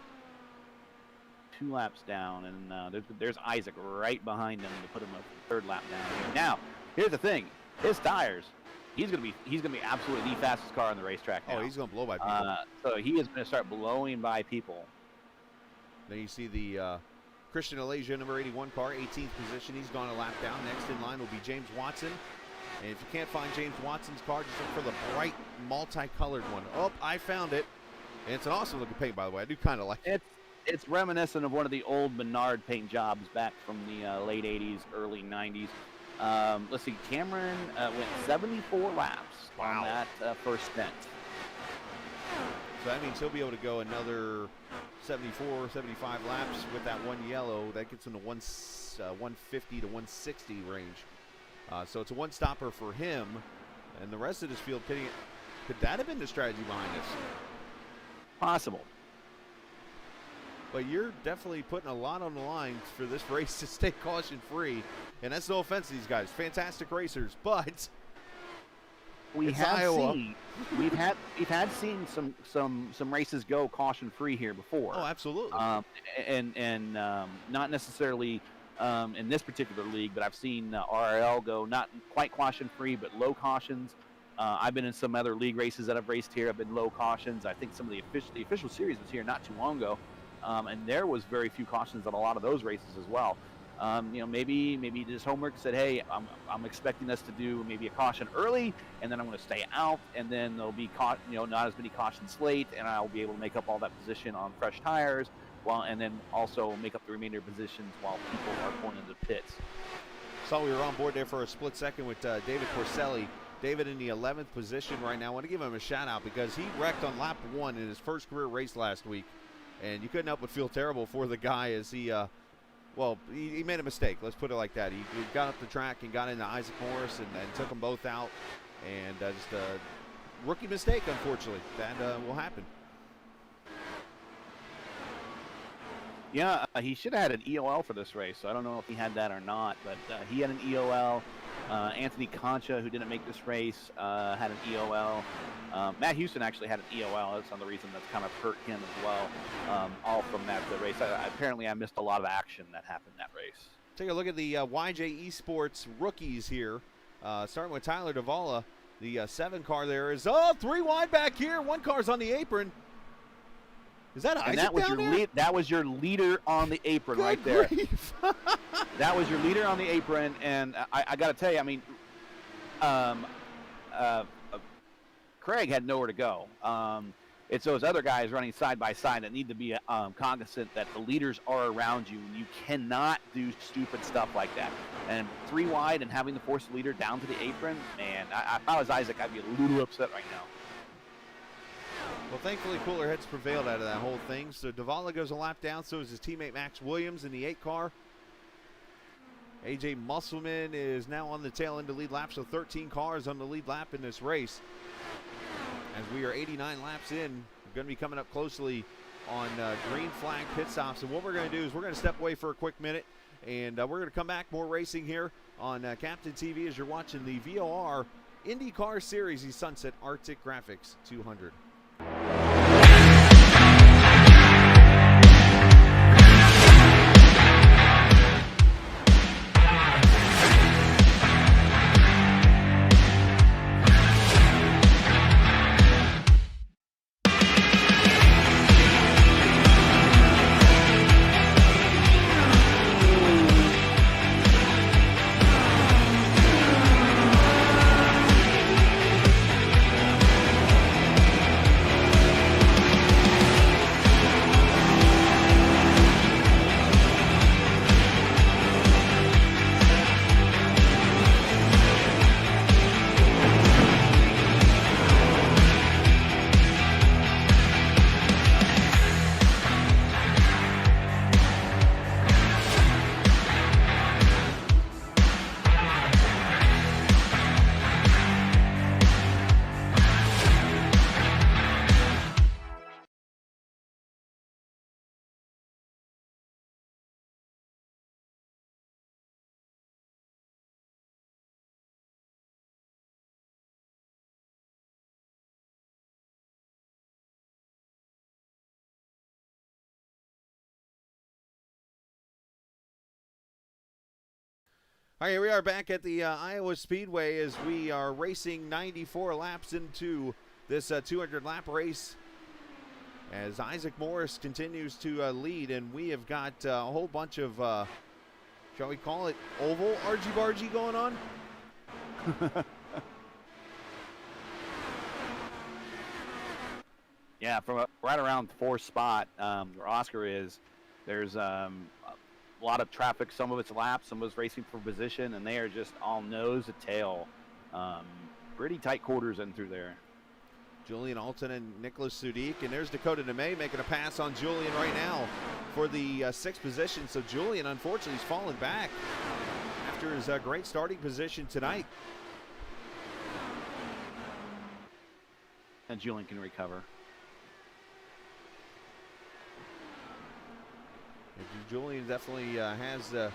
2 laps down, and there's Isaac right behind him to put him a 3rd lap down. Now, here's the thing: his tires. He's gonna be absolutely the fastest car on the racetrack now. Oh, he's gonna blow by people. So he is gonna start blowing by people. Then you see the Christian Alasia number 81 car, 18th position. He's gone a lap down. Next in line will be James Watson. And if you can't find James Watson's car, just look for the bright multicolored one. Oh, I found it. And it's an awesome looking paint, by the way. I do kind of like it. It's reminiscent of one of the old Menard paint jobs back from the late 80s, early 90s. Let's see, Cameron went 74 laps on that first stint. So that means he'll be able to go another 74, 75 laps with that one yellow. That gets him to 150 to 160 range. So it's a one-stopper for him, and the rest of this field pitting it. Could that have been the strategy behind this? Possible. But you're definitely putting a lot on the line for this race to stay caution-free, and that's no offense to these guys. Fantastic racers, but we've had seen some races go caution-free here before. Oh, absolutely. And not necessarily in this particular league, but I've seen RRL go not quite caution-free, but low cautions. I've been in some other league races that I've raced here. I've been low cautions. I think some of the official series was here not too long ago, and there was very few cautions on a lot of those races as well. Maybe this homework said, hey, I'm expecting us to do maybe a caution early, and then I'm going to stay out, and then there'll be not as many cautions late, and I'll be able to make up all that position on fresh tires. And then also make up the remainder positions while people are going into the pits. Saw we were on board there for a split second with David Corselli. David in the 11th position right now. I want to give him a shout out because he wrecked on lap 1 in his first career race last week. And you couldn't help but feel terrible for the guy as he made a mistake. Let's put it like that. He got up the track and got into Isaac Morris and took them both out. And just a rookie mistake, unfortunately. That will happen. Yeah, he should have had an EOL for this race, so I don't know if he had that or not, but he had an EOL. Anthony Concha, who didn't make this race, had an EOL. Matt Houston actually had an EOL. That's another reason that's kind of hurt him as well, all from that race. Apparently, I missed a lot of action that happened in that race. Take a look at the YJ Esports rookies here, starting with Tyler Davala. The 7 car there is, 3 wide back here. 1 car's on the apron. Is that Isaac down there? That was your leader on the apron. Good right there. Grief. That was your leader on the apron, and I got to tell you, I mean, Craig had nowhere to go. It's those other guys running side by side that need to be cognizant that the leaders are around you, and you cannot do stupid stuff like that. And 3 wide and having to force the leader down to the apron, man, if I was Isaac, I'd be a little upset right now. Well, thankfully, cooler heads prevailed out of that whole thing. So Davala goes a lap down, so is his teammate Max Williams in the 8 car. AJ Musselman is now on the tail end of lead lap, so 13 cars on the lead lap in this race. As we are 89 laps in, we're going to be coming up closely on green flag pit stops. And what we're going to do is we're going to step away for a quick minute, and we're going to come back, more racing here on Captain TV as you're watching the VOR IndyCar Series, the Sunset Arctic Graphics 200. All right, here we are back at the Iowa Speedway as we are racing 94 laps into this 200-lap race as Isaac Morris continues to lead, and we have got a whole bunch of, shall we call it, oval argy-bargy going on? Yeah, from right around 4th spot where Oscar is, there's a lot of traffic. Some of it's laps, some of it's racing for position, and they are just all nose to tail. Pretty tight quarters in through there. Julian Alton and Nicholas Sudik, and there's Dakota DeMay making a pass on Julian right now for the 6th position. So Julian, unfortunately, has fallen back after his great starting position tonight. And Julian can recover. Julian definitely has the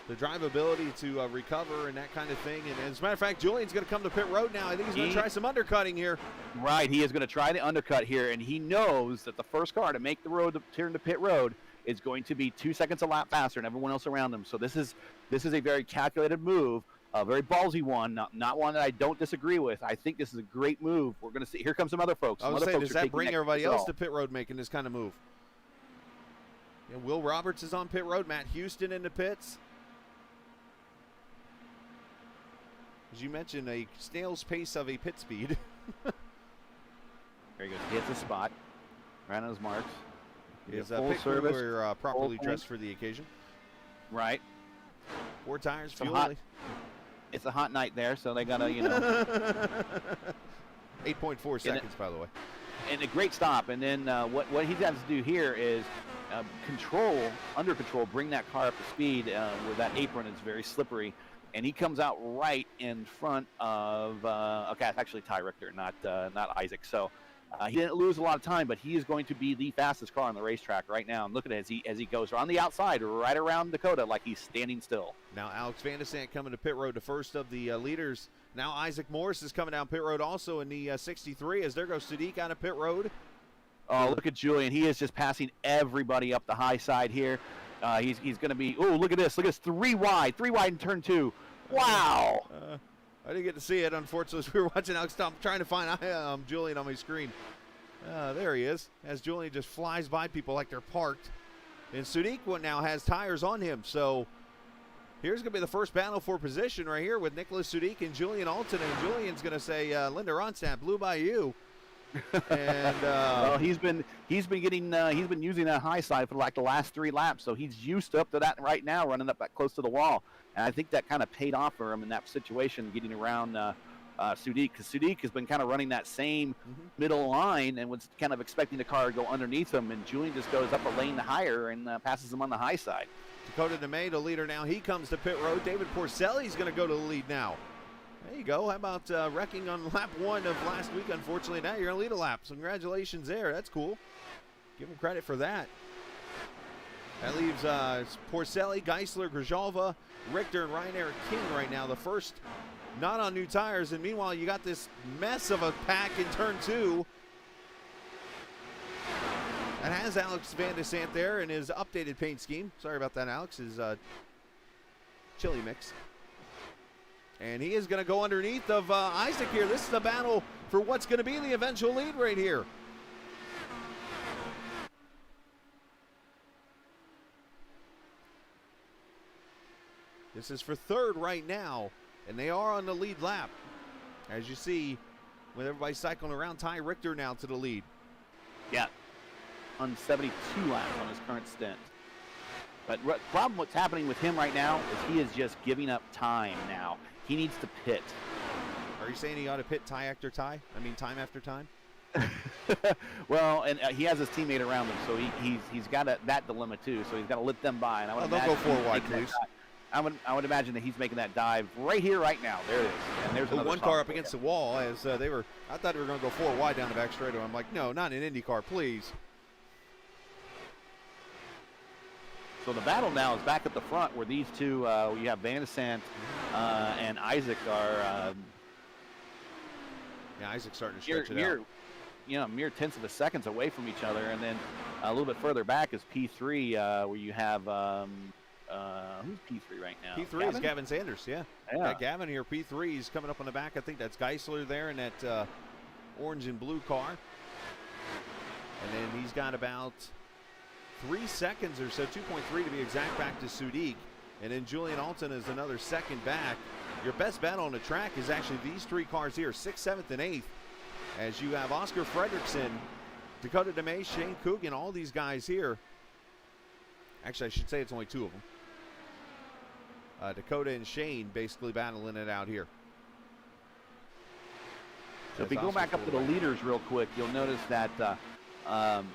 drivability to recover and that kind of thing. And as a matter of fact, Julian's going to come to pit road now. I think he's going to try some undercutting here. Right, he is going to try the undercut here, and he knows that the first car to make the road to turn to pit road is going to be 2 seconds a lap faster than everyone else around him. So this is a very calculated move, a very ballsy one, not one that I don't disagree with. I think this is a great move. We're going to see. Here come some other folks. I was saying, does that bring everybody else to pit road making this kind of move? Yeah, Will Roberts is on pit road. Matt Houston in the pits. As you mentioned, a snail's pace of a pit speed. Very good. He hits a spot. Right on his marks. His pit crew are properly dressed for the occasion. Right. 4 tires, fuel. It's a hot night there, so they got to, 8.4 seconds, by the way. And a great stop. And then what he has to do here is under control, bring that car up to speed with that apron. It's very slippery. And he comes out right in front of, okay, it's actually Ty Richter, not Isaac. So he didn't lose a lot of time, but he is going to be the fastest car on the racetrack right now. And look at it as he goes on the outside, right around Dakota, like he's standing still. Now Alex Van de Sant coming to pit road, the first of the leaders. Now Isaac Morris is coming down pit road also in the 63, as there goes Sadiq out of pit road. Oh, look at Julian. He is just passing everybody up the high side here. He's going to be, oh, look at this. Look at this, 3 wide in turn 2. Wow. I didn't get to see it, unfortunately, as we were watching Alex. I'm trying to find Julian on my screen. There he is, as Julian just flies by people like they're parked. And Sadiq now has tires on him, so here's going to be the first battle for position right here with Nicholas Sadiq and Julian Alton. And Julian's going to say, Linda Ronstadt blew by you. And well, he's been getting he's been using that high side for like the last 3 laps, so he's used up to that right now, running up that close to the wall. And I think that kind of paid off for him in that situation, getting around Sadiq, because Sadiq has been kind of running that same middle line and was kind of expecting the car to go underneath him, and Julian just goes up a lane higher and passes him on the high side. Dakota DeMay, the leader now. He comes to pit road. David Porcelli's going to go to the lead now. There you go. How about wrecking on lap 1 of last week? Unfortunately, now you're going to lead a lap. So congratulations there. That's cool. Give him credit for that. That leaves Porcelli, Geisler, Grijalva, Richter, and Ryan Eric King right now. The first not on new tires. And meanwhile, you got this mess of a pack in turn 2. That has Alex Van de Sant there in his updated paint scheme. Sorry about that, Alex. His chili mix. And he is going to go underneath of Isaac here. This is a battle for what's going to be the eventual lead right here. This is for third right now, and they are on the lead lap. As you see, with everybody cycling around, Ty Richter now to the lead. Yeah, on 72 laps on his current stint. But problem what's happening with him right now is he is just giving up time now. He needs to pit. Are you saying he ought to pit time after time? I mean, time after time? Well, and he has his teammate around him, so he's got that dilemma too. So he's got to let them by. And I would don't go 4 wide, please. I would imagine that he's making that dive right here, right now. There it is. And there's one car up against the wall as they were. I thought they were going to go 4 wide down the back straightaway. I'm like, no, not an IndyCar, please. So the battle now is back at the front, where these two, you have Van de Sant and Isaac are. Yeah, Isaac's starting to stretch it out. Mere tenths of a seconds away from each other, and then a little bit further back is P3, where you have who's P3 right now? P3 Gavin? is Gavin Sanders. Yeah. Got Gavin here. P3 is coming up on the back. I think that's Geisler there in that orange and blue car, and then he's got about 3 seconds or so, 2.3 to be exact, back to Sadiq. And then Julian Alton is another second back. Your best battle on the track is actually these 3 cars here, 6th, 7th, and 8th. As you have Oscar Fredrickson, Dakota DeMay, Shane Coogan, all these guys here. Actually, I should say it's only 2 of them. Dakota and Shane basically battling it out here. So if we go back up to the leaders real quick, you'll notice that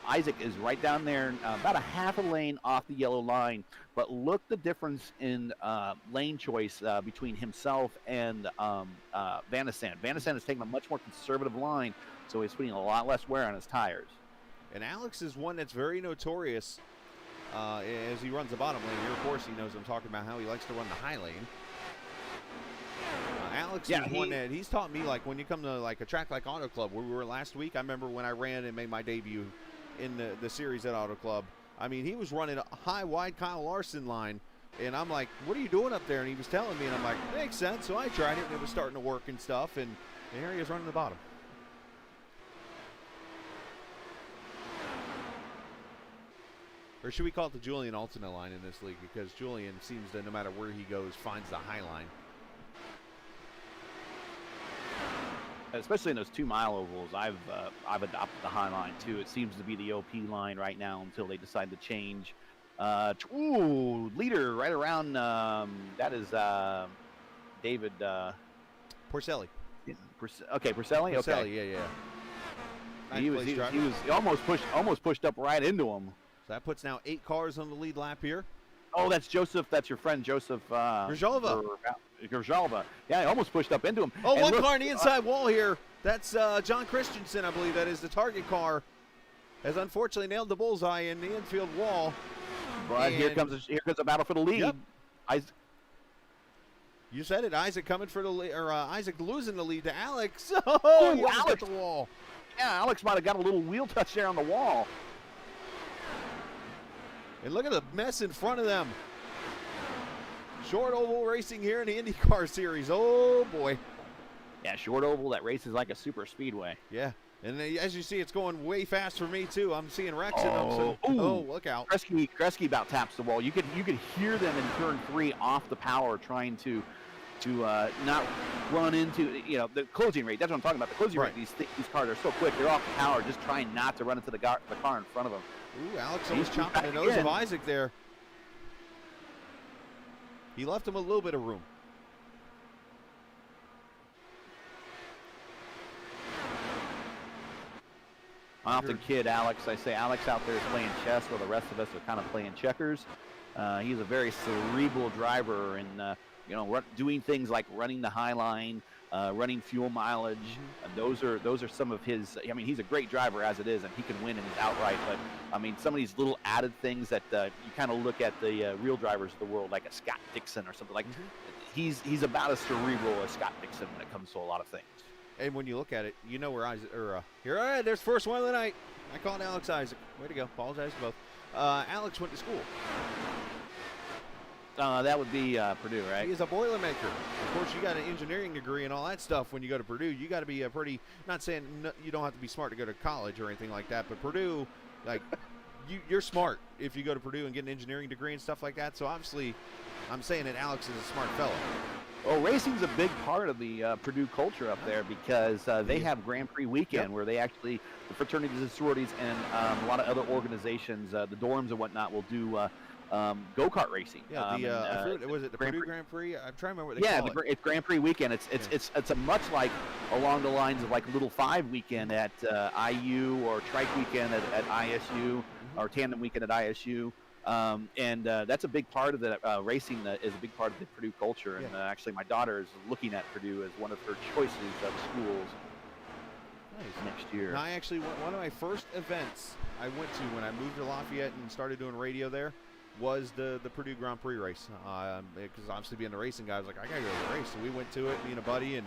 Isaac is right down there, about a half a lane off the yellow line. But look the difference in lane choice between himself and Van de Sant. Van de Sant is taking a much more conservative line, so he's putting a lot less wear on his tires. And Alex is one that's very notorious as he runs the bottom lane here. Of course, he knows I'm talking about how he likes to run the high lane. Alex is one that he's taught me, like when you come to like a track like Auto Club, where we were last week. I remember when I ran and made my debut in the series at Auto Club. I mean, he was running a high, wide Kyle Larson line, and I'm like, what are you doing up there? And he was telling me, and I'm like, makes sense. So I tried it, and it was starting to work and stuff, and here he is running the bottom. Or should we call it the Julian Alton line in this league? Because Julian seems to, no matter where he goes, finds the high line. Especially in those 2-mile ovals, I've adopted the high line too. It seems to be the OP line right now until they decide to change. Leader right around. That is David Porcelli. Okay, Porcelli. Okay, yeah. He almost pushed up right into him. So that puts now 8 cars on the lead lap here. Oh, that's Joseph. That's your friend Joseph. Grijalva. Grijalva. Yeah, he almost pushed up into him. Oh, and one car on the inside wall here. That's John Christensen, I believe. That is the target car. Has unfortunately nailed the bullseye in the infield wall. But here comes a battle for the lead. Yep. Isaac. You said it. Isaac coming for the lead, or Isaac losing the lead to Alex. Oh, he Alex hit the wall. Yeah, Alex might have got a little wheel touch there on the wall. And look at the mess in front of them. Short oval racing here in the IndyCar series. Oh, boy. Yeah, short oval that races like a super speedway. Yeah. And as you see, it's going way fast for me, too. I'm seeing wrecks in them. So, look out. Kresge about taps the wall. You could hear them in turn 3 off the power trying to to not run into, the closing rate. That's what I'm talking about. The closing Right. rate. These cars are so quick. They're off power, just trying not to run into the car in front of them. Ooh, Alex almost He's chopping the back nose of again. Isaac there. He left him a little bit of room. I often kid Alex. I say Alex out there is playing chess while the rest of us are kind of playing checkers. He's a very cerebral driver, and doing things like running the high line, running fuel mileage. Those are some of his. I mean, he's a great driver as it is, and he can win in his outright. But I mean, some of these little added things that you kind of look at the real drivers of the world, like a Scott Dixon or something like. He's about as cerebral as Scott Dixon when it comes to a lot of things. And when you look at it, you know where Isaac, here, all right, there's first one of the night. I called Alex Isaac. Way to go. Apologize to both. Alex went to school. That would be Purdue, right? He is a Boilermaker. Of course, you got an engineering degree and all that stuff when you go to Purdue. You got to be a pretty, not saying you don't have to be smart to go to college or anything like that, but Purdue, like, you're smart if you go to Purdue and get an engineering degree and stuff like that. So obviously, I'm saying that Alex is a smart fellow. Well, racing's a big part of the Purdue culture up there because they have Grand Prix weekend where they actually, the fraternities and sororities and a lot of other organizations, the dorms and whatnot, will do go-kart racing. Yeah, was it the Purdue Grand Prix? I'm trying to remember what they call it. It's Grand Prix weekend. It's a much like along the lines of like Little Five weekend at IU or Trike weekend at ISU or Tandem weekend at ISU. And that's a big part of the racing. Is a big part of the Purdue culture. And actually, my daughter is looking at Purdue as one of her choices of schools next year. And I actually one of my first events I went to when I moved to Lafayette and started doing radio there was the Purdue Grand Prix race. Because obviously being the racing guy, I was like, I gotta go to the race. So we went to it, me and a buddy, and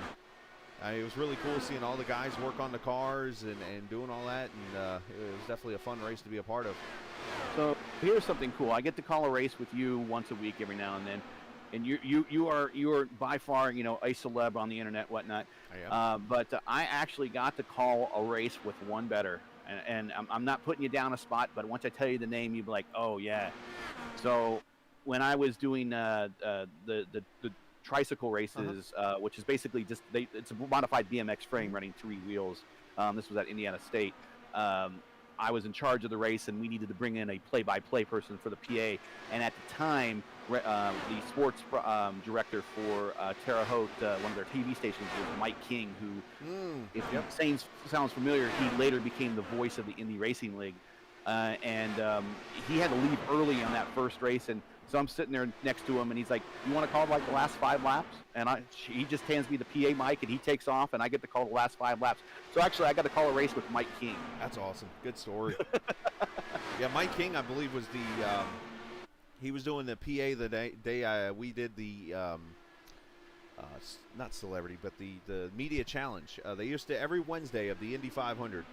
it was really cool seeing all the guys work on the cars and doing all that. And it was definitely a fun race to be a part of. So here's something cool. I get to call a race with you once a week every now and then, and you are by far a celeb on the internet, whatnot. I am. But I actually got to call a race with one better, and I'm not putting you down a spot, but once I tell you the name, you'll be like, oh yeah. So when I was doing the tricycle races, which is basically just it's a modified BMX frame running 3 wheels. This was at Indiana State. I was in charge of the race, and we needed to bring in a play-by-play person for the PA. And at the time, the sports director for Terre Haute, one of their TV stations, was Mike King, who, if sounds familiar, he later became the voice of the Indy Racing League. And he had to leave early on that first race, and so I'm sitting there next to him, and he's like, "You want to call like the last 5 laps?" And he just hands me the PA mic, and he takes off, and I get to call the last 5 laps. So actually, I got to call a race with Mike King. That's awesome. Good story. Yeah, Mike King, I believe, was he was doing the PA the day we did the not celebrity, but the media challenge. They used to, every Wednesday of the Indy 500.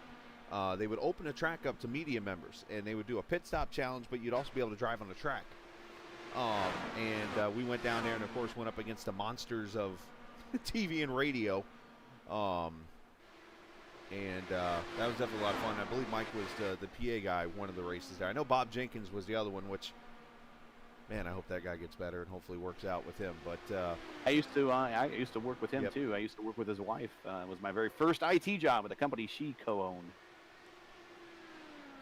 They would open a track up to media members, and they would do a pit stop challenge, but you'd also be able to drive on the track. And we went down there and, of course, went up against the monsters of TV and radio. And that was definitely a lot of fun. I believe Mike was the PA guy one of the races there. I know Bob Jenkins was the other one, which, man, I hope that guy gets better and hopefully works out with him. But I used to work with him too. I used to work with his wife. It was my very first IT job at a company she co-owned.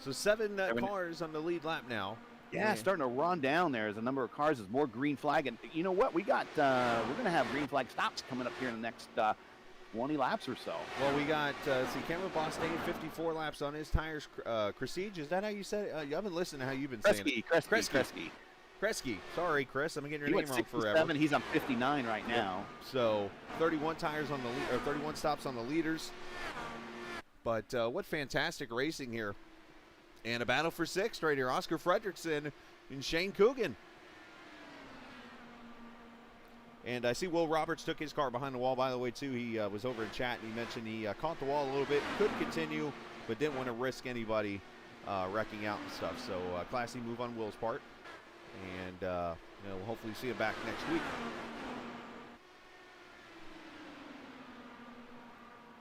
So 7 cars on the lead lap now. Yeah, starting to run down there. There's a number of cars. There's more green flag. And you know what? We're going to have green flag stops coming up here in the next 20 laps or so. Well, we got, Cameron Bostian, 54 laps on his tires. Cresige, is that how you said it? I've been listening to how you've been saying it. Kresge. Sorry, Chris. I'm getting your name wrong forever. He's on 59 right now. So 31 tires on the 31 stops on the leaders. But what fantastic racing here. And a battle for 6th right here. Oscar Fredrickson and Shane Coogan. And I see Will Roberts took his car behind the wall, by the way, too. He was over in chat, and he mentioned he caught the wall a little bit, could continue, but didn't want to risk anybody wrecking out and stuff. So classy move on Will's part. And we'll hopefully see him back next week.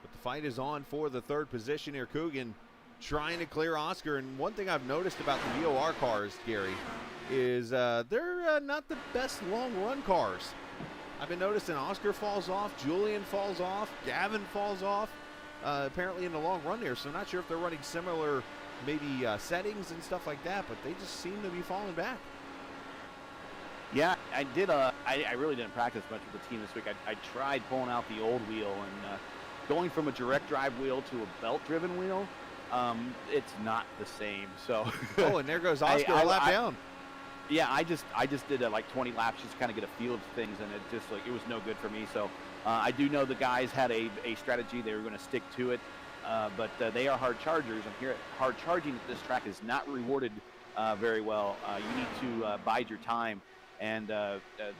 But the fight is on for the 3rd position here. Coogan trying to clear Oscar. And one thing I've noticed about the VOR cars, Gary, is they're not the best long-run cars. I've been noticing Oscar falls off, Julian falls off, Gavin falls off, apparently in the long run there. So I'm not sure if they're running similar maybe settings and stuff like that, but they just seem to be falling back. Yeah, I did. I really didn't practice much with the team this week. I tried pulling out the old wheel and going from a direct drive wheel to a belt-driven wheel. It's not the same. So. Oh, and there goes Oscar a lap down. Yeah, I just did like 20 laps just to kind of get a feel of things, and it just it was no good for me. So I do know the guys had a strategy; they were going to stick to it. But they are hard chargers, and here hard charging at this track is not rewarded very well. You need to bide your time, and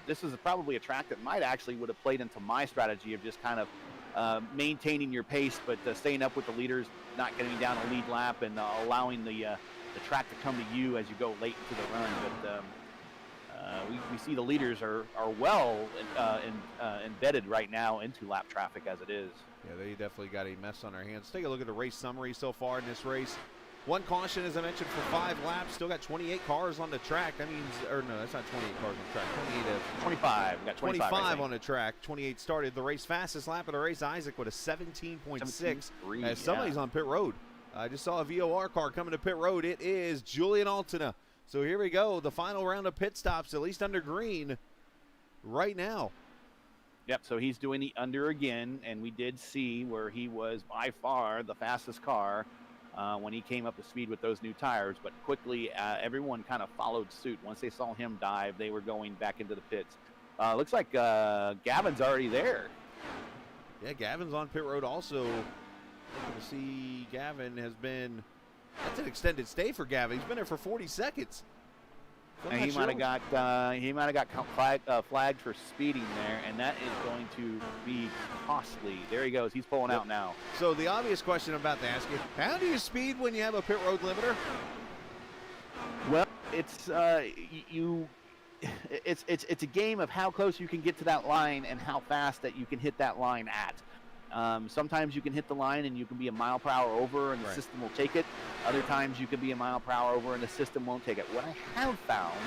this is probably a track that might actually would have played into my strategy of just kind of maintaining your pace, but staying up with the leaders, not getting down a lead lap, and allowing the track to come to you as you go late into the run. But we see the leaders are well embedded right now into lap traffic as it is. Yeah, they definitely got a mess on their hands. Take a look at the race summary so far in this race. One caution, as I mentioned, for 5 laps. Still got 28 cars on the track. That means, or no, that's not 28 cars on the track. 25. We got 25 on the track. 28 started the race. Fastest lap of the race, Isaac, with a 17.6. As somebody's on pit road. I just saw a VOR car coming to pit road. It is Julian Altina. So here we go. The final round of pit stops, at least under green, right now. Yep, so he's doing the under again, and we did see where he was by far the fastest car when he came up to speed with those new tires. But quickly, everyone kind of followed suit. Once they saw him dive, they were going back into the pits. Looks like Gavin's already there. Yeah, Gavin's on pit road also. You see Gavin has been, that's an extended stay for Gavin. He's been there for 40 seconds. So and he might have got flagged for speeding there, and that is going to be costly. There he goes. He's pulling out now. So the obvious question I'm about to ask you: how do you speed when you have a pit road limiter? Well, it's it's a game of how close you can get to that line and how fast that you can hit that line at. Sometimes you can hit the line and you can be a mile per hour over and the system will take it. Other times you can be a mile per hour over and the system won't take it. What I have found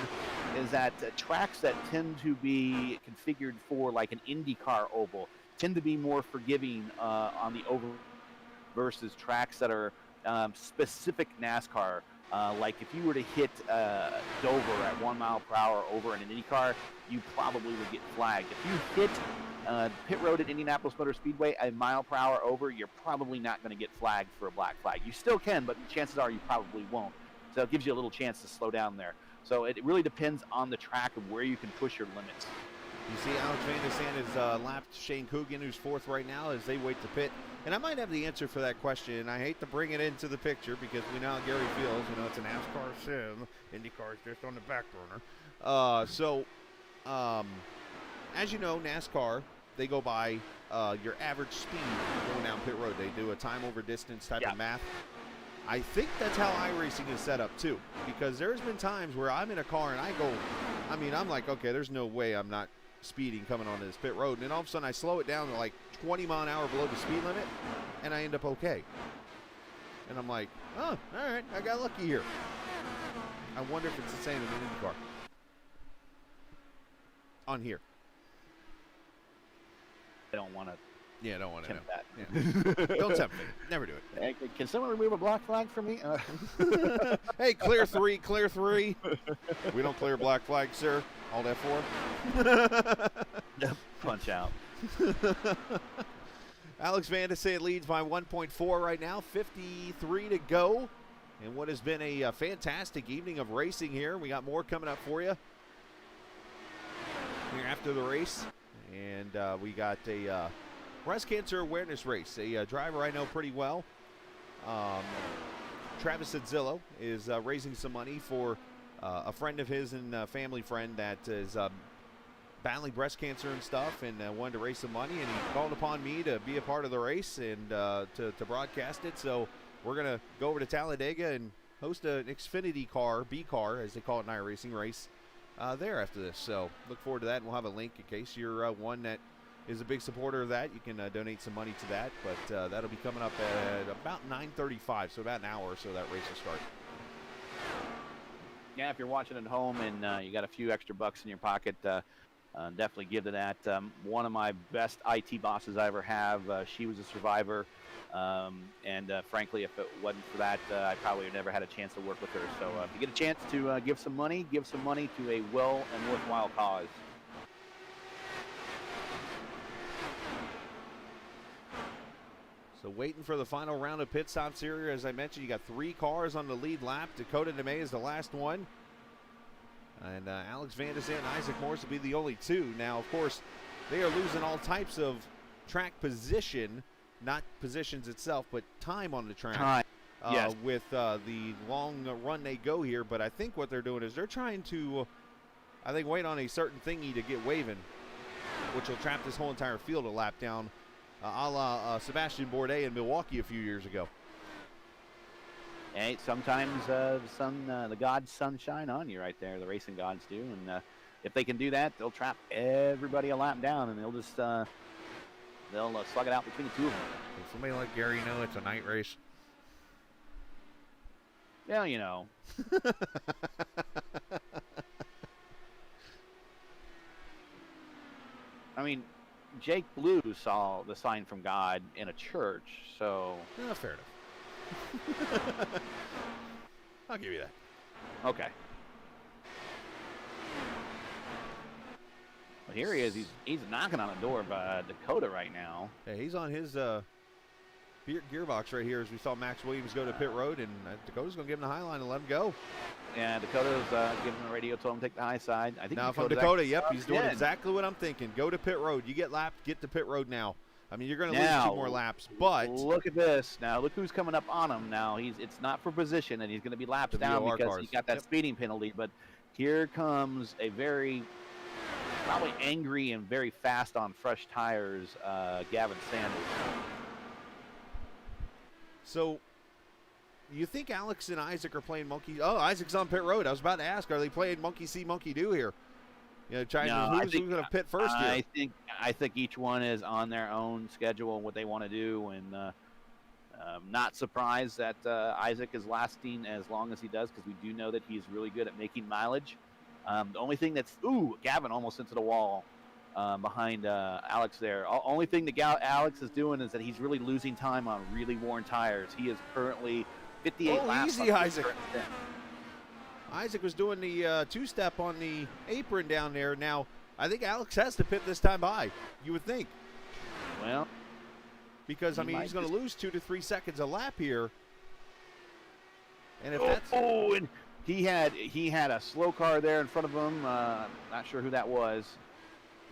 is that tracks that tend to be configured for like an IndyCar oval tend to be more forgiving on the oval versus tracks that are specific NASCAR. Like if you were to hit Dover at 1 mile per hour over in an IndyCar, you probably would get flagged. If you hit pit road at Indianapolis Motor Speedway a mile per hour over, you're probably not going to get flagged for a black flag. You still can, but chances are you probably won't. So it gives you a little chance to slow down there. So it really depends on the track of where you can push your limits. You see Alex Van de Sand has lapped Shane Coogan, who's 4th right now, as they wait to pit. And I might have the answer for that question, and I hate to bring it into the picture because we know how Gary feels. You know, it's a NASCAR sim. IndyCar's just on the back burner. As you know, NASCAR, they go by your average speed going down pit road. They do a time over distance type of math. I think that's how iRacing is set up too, because there's been times where I'm in a car and I go, I'm like, okay, there's no way I'm not speeding coming onto this pit road. And then all of a sudden I slow it down to like 20 mile an hour below the speed limit, and I end up okay. And I'm like, oh, all right, I got lucky here. I wonder if it's the same in an IndyCar. On here. I don't want to. Yeah, I don't want to tempt that. Yeah. Don't tempt me. Never do it. Hey, can someone remove a black flag for me? Hey, clear 3, clear 3. We don't clear black flags, sir. All that for? Punch out. Alex Van de Sand leads by 1.4 right now. 53 to go. And what has been a fantastic evening of racing here. We got more coming up for you here after the race. And we got a breast cancer awareness race. A driver I know pretty well, Travis Adzillo, is raising some money for a friend of his and a family friend that is battling breast cancer and stuff, and wanted to raise some money, and he called upon me to be a part of the race and to broadcast it. So we're going to go over to Talladega and host an Xfinity car, B car, as they call it in iRacing race, there after this. So look forward to that, and we'll have a link in case you're one that is a big supporter of that. You can donate some money to that, but that'll be coming up at about 9:35, so about an hour or so that race will start. Yeah, if you're watching at home and you got a few extra bucks in your pocket, Definitely give to that. One of my best IT bosses I ever have. She was a survivor. And frankly, if it wasn't for that, I probably would never had a chance to work with her. So if you get a chance to give some money to a well and worthwhile cause. So waiting for the final round of pit stops here. As I mentioned, you got 3 cars on the lead lap. Dakota DeMay is the last one. And Alex Van de Zandt and Isaac Morris will be the only 2. Now, of course, they are losing all types of track position, not positions itself, but time on the track. Time. Yes. With the long run they go here. But I think what they're doing is they're trying to, I think, wait on a certain thingy to get waving, which will trap this whole entire field a lap down, a la Sebastian Bourdais in Milwaukee a few years ago. Hey, sometimes the gods sunshine on you right there. The racing gods do, and if they can do that, they'll trap everybody a lap down, and they'll just they'll slug it out between the 2 of them. Does somebody like Gary know it's a night race? Yeah, you know. I mean, Jake Blue saw the sign from God in a church, so... Fair enough. I'll give you that. Okay. But here he is. He's knocking on the door by Dakota right now. Yeah, he's on his gearbox right here as we saw Max Williams go to pit road, and Dakota's going to give him the high line and let him go. Yeah, Dakota's giving him the radio, told him to take the high side. I think now from Dakota, yep, he's doing exactly what I'm thinking. Go to pit road. You get lapped, get to pit road now. I mean, you're going to lose 2 more laps, but look at this. Now, look who's coming up on him. Now, it's not for position, and he's going to be lapped down VOR because cars. he got that speeding penalty. But here comes a very probably angry and very fast on fresh tires, Gavin Sanders. So, you think Alex and Isaac are playing monkey? Oh, Isaac's on pit road. I was about to ask, are they playing monkey see, monkey do here? You know, trying to who's going to pit first here? I think each one is on their own schedule and what they want to do, and not surprised that Isaac is lasting as long as he does, because we do know that he's really good at making mileage. The only thing that's Gavin almost into the wall behind Alex there. Only thing that Alex is doing is that he's really losing time on really worn tires. He is currently 58 laps. Easy, Isaac. Isaac was doing the two-step on the apron down there. Now, I think Alex has to pit this time by, you would think. Well, because, I mean, he's going to lose 2 to 3 seconds a lap here. And if and he had a slow car there in front of him. Not sure who that was.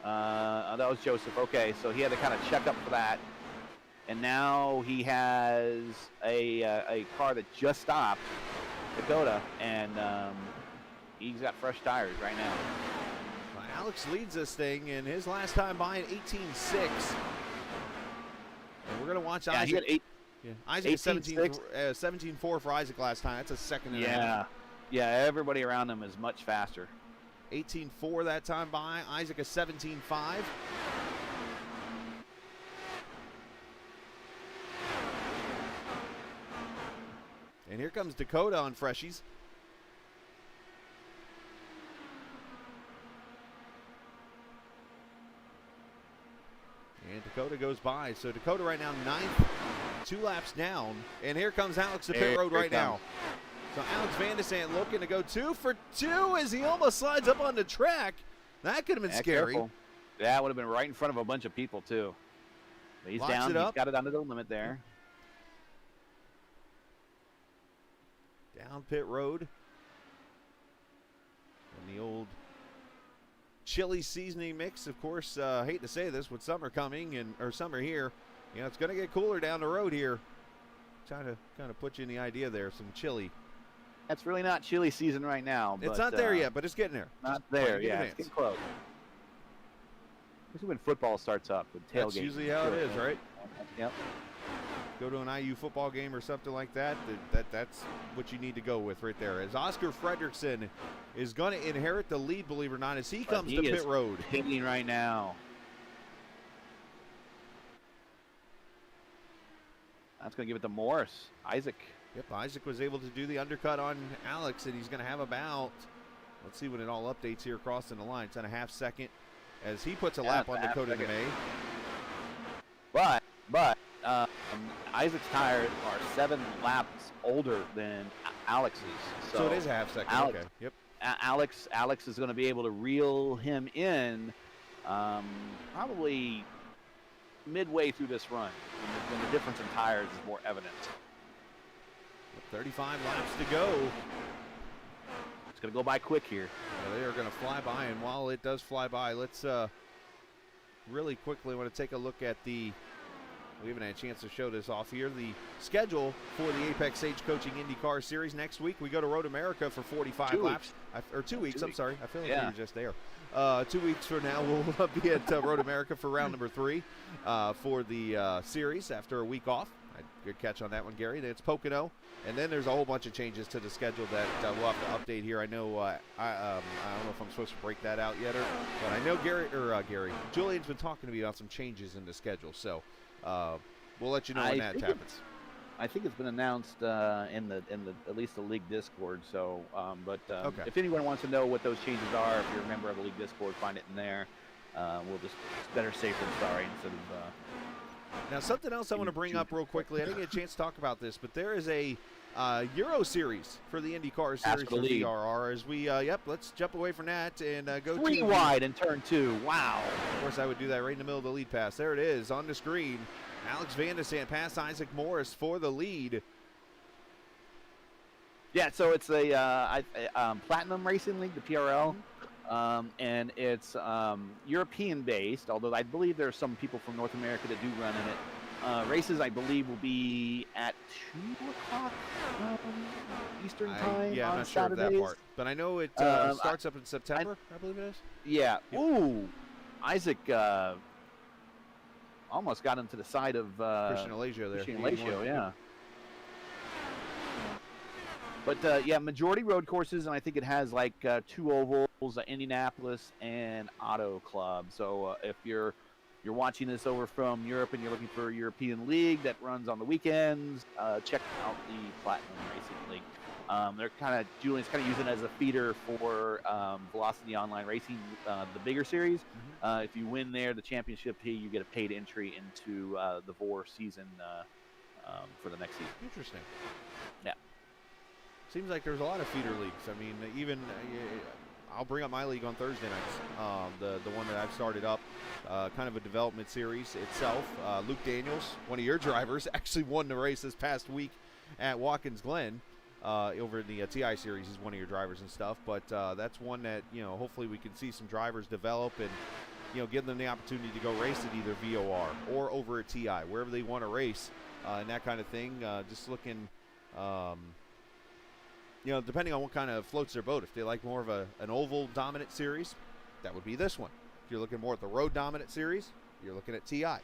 That was Joseph. Okay, so he had to kind of check up for that. And now he has a car that just stopped, Dakota, and he's got fresh tires right now. Well, Alex leads this thing in his last time by in 18.6. And we're going to watch Isaac. He had 8. Yeah, Isaac is 17.4 for Isaac last time. That's a second and a half. Yeah, everybody around him is much faster. 18.4 that time by. Isaac is 17.5. And here comes Dakota on freshies. And Dakota goes by. So Dakota right now 9th, 2 laps down. And here comes Alex to pit road right now. So Alex Van de Zandt looking to go 2 for 2 as he almost slides up on the track. That could have been scary. Careful. That would have been right in front of a bunch of people too. But he's down. He's got it under the limit there. Down pit road. And the old chili seasoning mix, of course. Hate to say this, with summer coming or summer here, you know, it's going to get cooler down the road here. Trying to kind of put you in the idea there, some chili. That's really not chili season right now. It's not there yet, but it's getting there. Not there, yeah. It's getting close. This is when football starts up with tailgating. That's usually how it is, right? Yep. Go to an IU football game or something like that. That's what you need to go with right there. As Oscar Fredrickson is going to inherit the lead, believe it or not, as he comes to pit road. Pitting right now. That's going to give it to Morris. Isaac. Yep, Isaac was able to do the undercut on Alex, and he's going to have about, let's see when it all updates here crossing the line. It's on a half second. as he puts a Yeah, lap on it's a half Dakota second. DeMay. But Isaac's tires are 7 laps older than Alex's. So it is a half second. Alex, Okay. Yep. Alex is going to be able to reel him in probably midway through this run when the difference in tires is more evident. 35 laps to go. It's going to go by quick here. They are going to fly by, and while it does fly by, let's really quickly want to take a look at we haven't had a chance to show this off here, the schedule for the Apex Sage Coaching IndyCar Series. Next week, we go to Road America for 45 laps. Or 2 weeks, I'm sorry. I feel like we were just there. 2 weeks from now, we'll be at Road America for round number 3 for the series after a week off. Good catch on that one, Gary. Then it's Pocono, and then there's a whole bunch of changes to the schedule that we'll have to update here. I know I don't know if I'm supposed to break that out yet, but I know Julian's been talking to me about some changes in the schedule, so we'll let you know when that happens. I think it's been announced in the at least the league Discord. So, okay. If anyone wants to know what those changes are, if you're a member of the league Discord, find it in there. We'll just better safe than sorry instead of. Now, something else I want to bring up real quickly. I didn't get a chance to talk about this, but there is a Euro Series for the IndyCar Series for VRR. As we, let's jump away from that and go 3 wide in turn 2. Wow. Of course, I would do that right in the middle of the lead pass. There it is on the screen. Alex Van de Sant past Isaac Morris for the lead. Yeah, so it's a Platinum Racing League, the PRL. And it's European-based, although I believe there are some people from North America that do run in it. Races, I believe, will be at 2 o'clock Eastern time I'm on not Saturdays. sure of that part. But I know it starts up in September, I believe it is. Yeah. Yep. Ooh, Isaac almost got into the side of Christian Alesio there. Christian Alesio, yeah. But, majority road courses, and I think it has, 2 ovals, Indianapolis and Auto Club. So if you're watching this over from Europe and you're looking for a European league that runs on the weekends, check out the Platinum Racing League. Julian's kind of using it as a feeder for Velocity Online Racing, the bigger series. Mm-hmm. If you win there, the championship, you get a paid entry into the VOR season for the next season. Interesting. Yeah. Seems like there's a lot of feeder leagues. I mean, even I'll bring up my league on Thursday nights, the one that I've started up, kind of a development series itself. Luke Daniels, one of your drivers, actually won the race this past week at Watkins Glen over in the TI series. He's one of your drivers and stuff. But that's one that, hopefully we can see some drivers develop and, give them the opportunity to go race at either VOR or over at TI, wherever they want to race and that kind of thing. Just looking... depending on what kind of floats their boat. If they like more of an oval dominant series, that would be this one. If you're looking more at the road dominant series, you're looking at TI.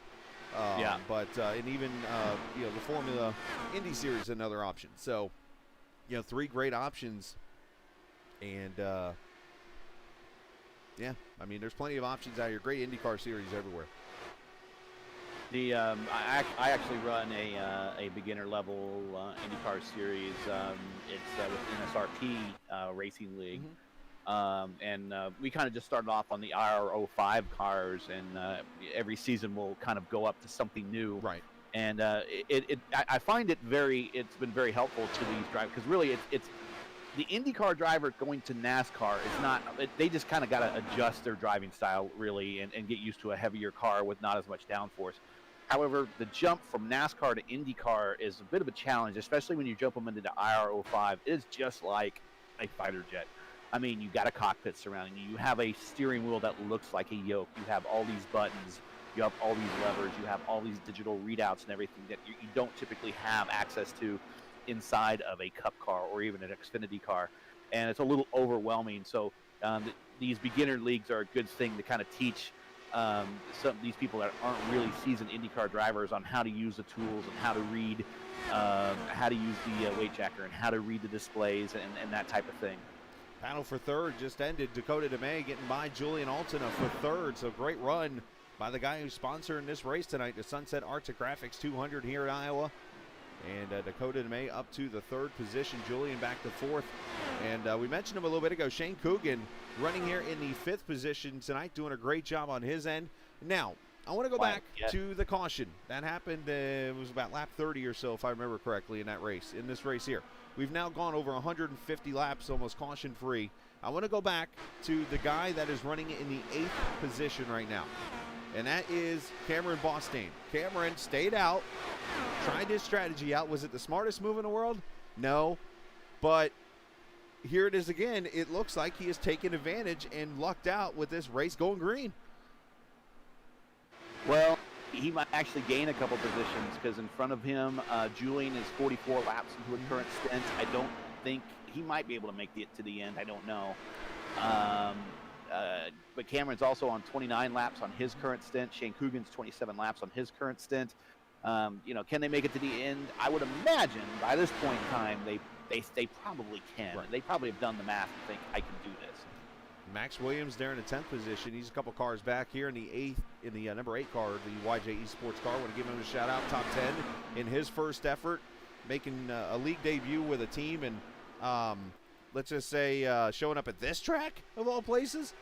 But and even the Formula Indy series is another option. So 3 great options, and there's plenty of options out here. Great IndyCar series everywhere. I actually run a beginner level IndyCar series. It's with NSRP Racing League, and we kind of just started off on the R05 cars, and every season we'll kind of go up to something new. Right. And I find it's been very helpful to these drivers, because really it's the IndyCar driver going to NASCAR is not. They just kind of got to adjust their driving style really, and get used to a heavier car with not as much downforce. However, the jump from NASCAR to IndyCar is a bit of a challenge, especially when you jump them into the IR05. It is just like a fighter jet. I mean, you got a cockpit surrounding you. You have a steering wheel that looks like a yoke. You have all these buttons. You have all these levers. You have all these digital readouts and everything that you don't typically have access to inside of a Cup car or even an Xfinity car. And it's a little overwhelming. So these beginner leagues are a good thing to kind of teach some of these people that aren't really seasoned IndyCar drivers on how to use the tools and how to read, how to use the weight checker and how to read the displays and that type of thing. Battle for third just ended. Dakota DeMay getting by Julian Altina for third. So great run by the guy who's sponsoring this race tonight, the Sunset Arctic Graphics 200 here at Iowa. And Dakota May up to the 3rd position. Julian back to 4th. And we mentioned him a little bit ago. Shane Coogan running here in the 5th position tonight, doing a great job on his end. Now, I want to go back to the caution. That happened, it was about lap 30 or so, if I remember correctly, in this race here. We've now gone over 150 laps, almost caution-free. I want to go back to the guy that is running in the 8th position right now, and that is Cameron Bostian. Cameron stayed out, tried his strategy out. Was it the smartest move in the world? No, but here it is again. It looks like he has taken advantage and lucked out with this race going green. Well, he might actually gain a couple positions because in front of him, Julian is 44 laps into a current stint. I don't think he might be able to make it to the end. I don't know. But Cameron's also on 29 laps on his current stint. Shane Coogan's 27 laps on his current stint. Can they make it to the end? I would imagine by this point in time, they probably can. Right. They probably have done the math and think, I can do this. Max Williams there in the 10th position. He's a couple cars back here in the number 8 car, the YJE Sports car. I want to give him a shout out, top 10 in his first effort, making a league debut with a team, and let's just say showing up at this track of all places.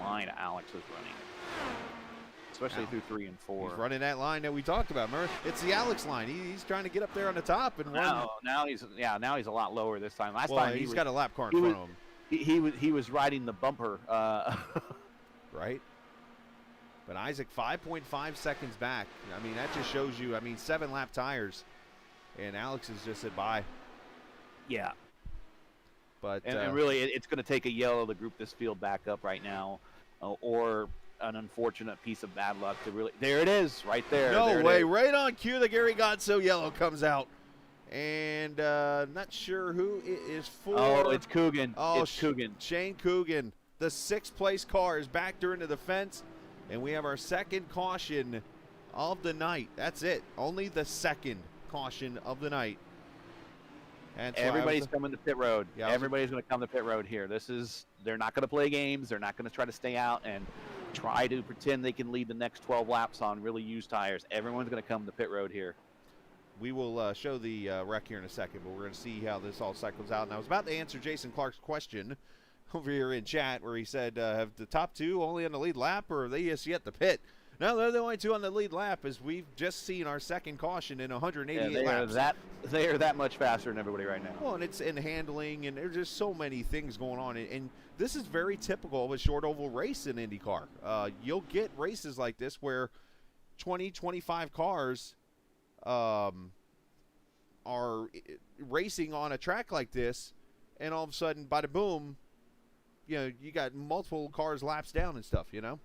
Line Alex is running, especially through 3 and 4. He's running that line that we talked about. Remember, it's the Alex line. He's trying to get up there on the top and run. Now he's a lot lower this time. Last well, time he's got a lap car in front of him. He was riding the bumper. Right. But Isaac 5.5 seconds back. I mean, that just shows you. I mean, 7 lap tires, and Alex has just said bye. Yeah. But and really, it's going to take a yellow to group this field back up right now, or an unfortunate piece of bad luck to really. There it is, right there. No way, right on cue. The Gary Godso yellow comes out, and not sure who it is for. Oh, it's Coogan. Oh, it's Coogan. Shane Coogan, the 6th place car, is back during the fence, and we have our 2nd caution of the night. That's it. Only the 2nd caution of the night. And so everybody's coming to pit road. Yeah, everybody's going to come to pit road here. They're not going to play games. They're not going to try to stay out and try to pretend they can lead the next 12 laps on really used tires. Everyone's going to come to pit road here. We will show the wreck here in a second, but we're going to see how this all cycles out. And I was about to answer Jason Clark's question over here in chat where he said, have the top 2 only on the lead lap, or are they just yet to pit? No, they're the only 2 on the lead lap, as we've just seen our 2nd caution in 188 laps. They are that much faster than everybody right now. Well, and it's in handling, and there's just so many things going on. And this is very typical of a short oval race in IndyCar. You'll get races like this where 20, 25 cars are racing on a track like this, and all of a sudden, bada boom, you got multiple cars laps down and stuff, Yep.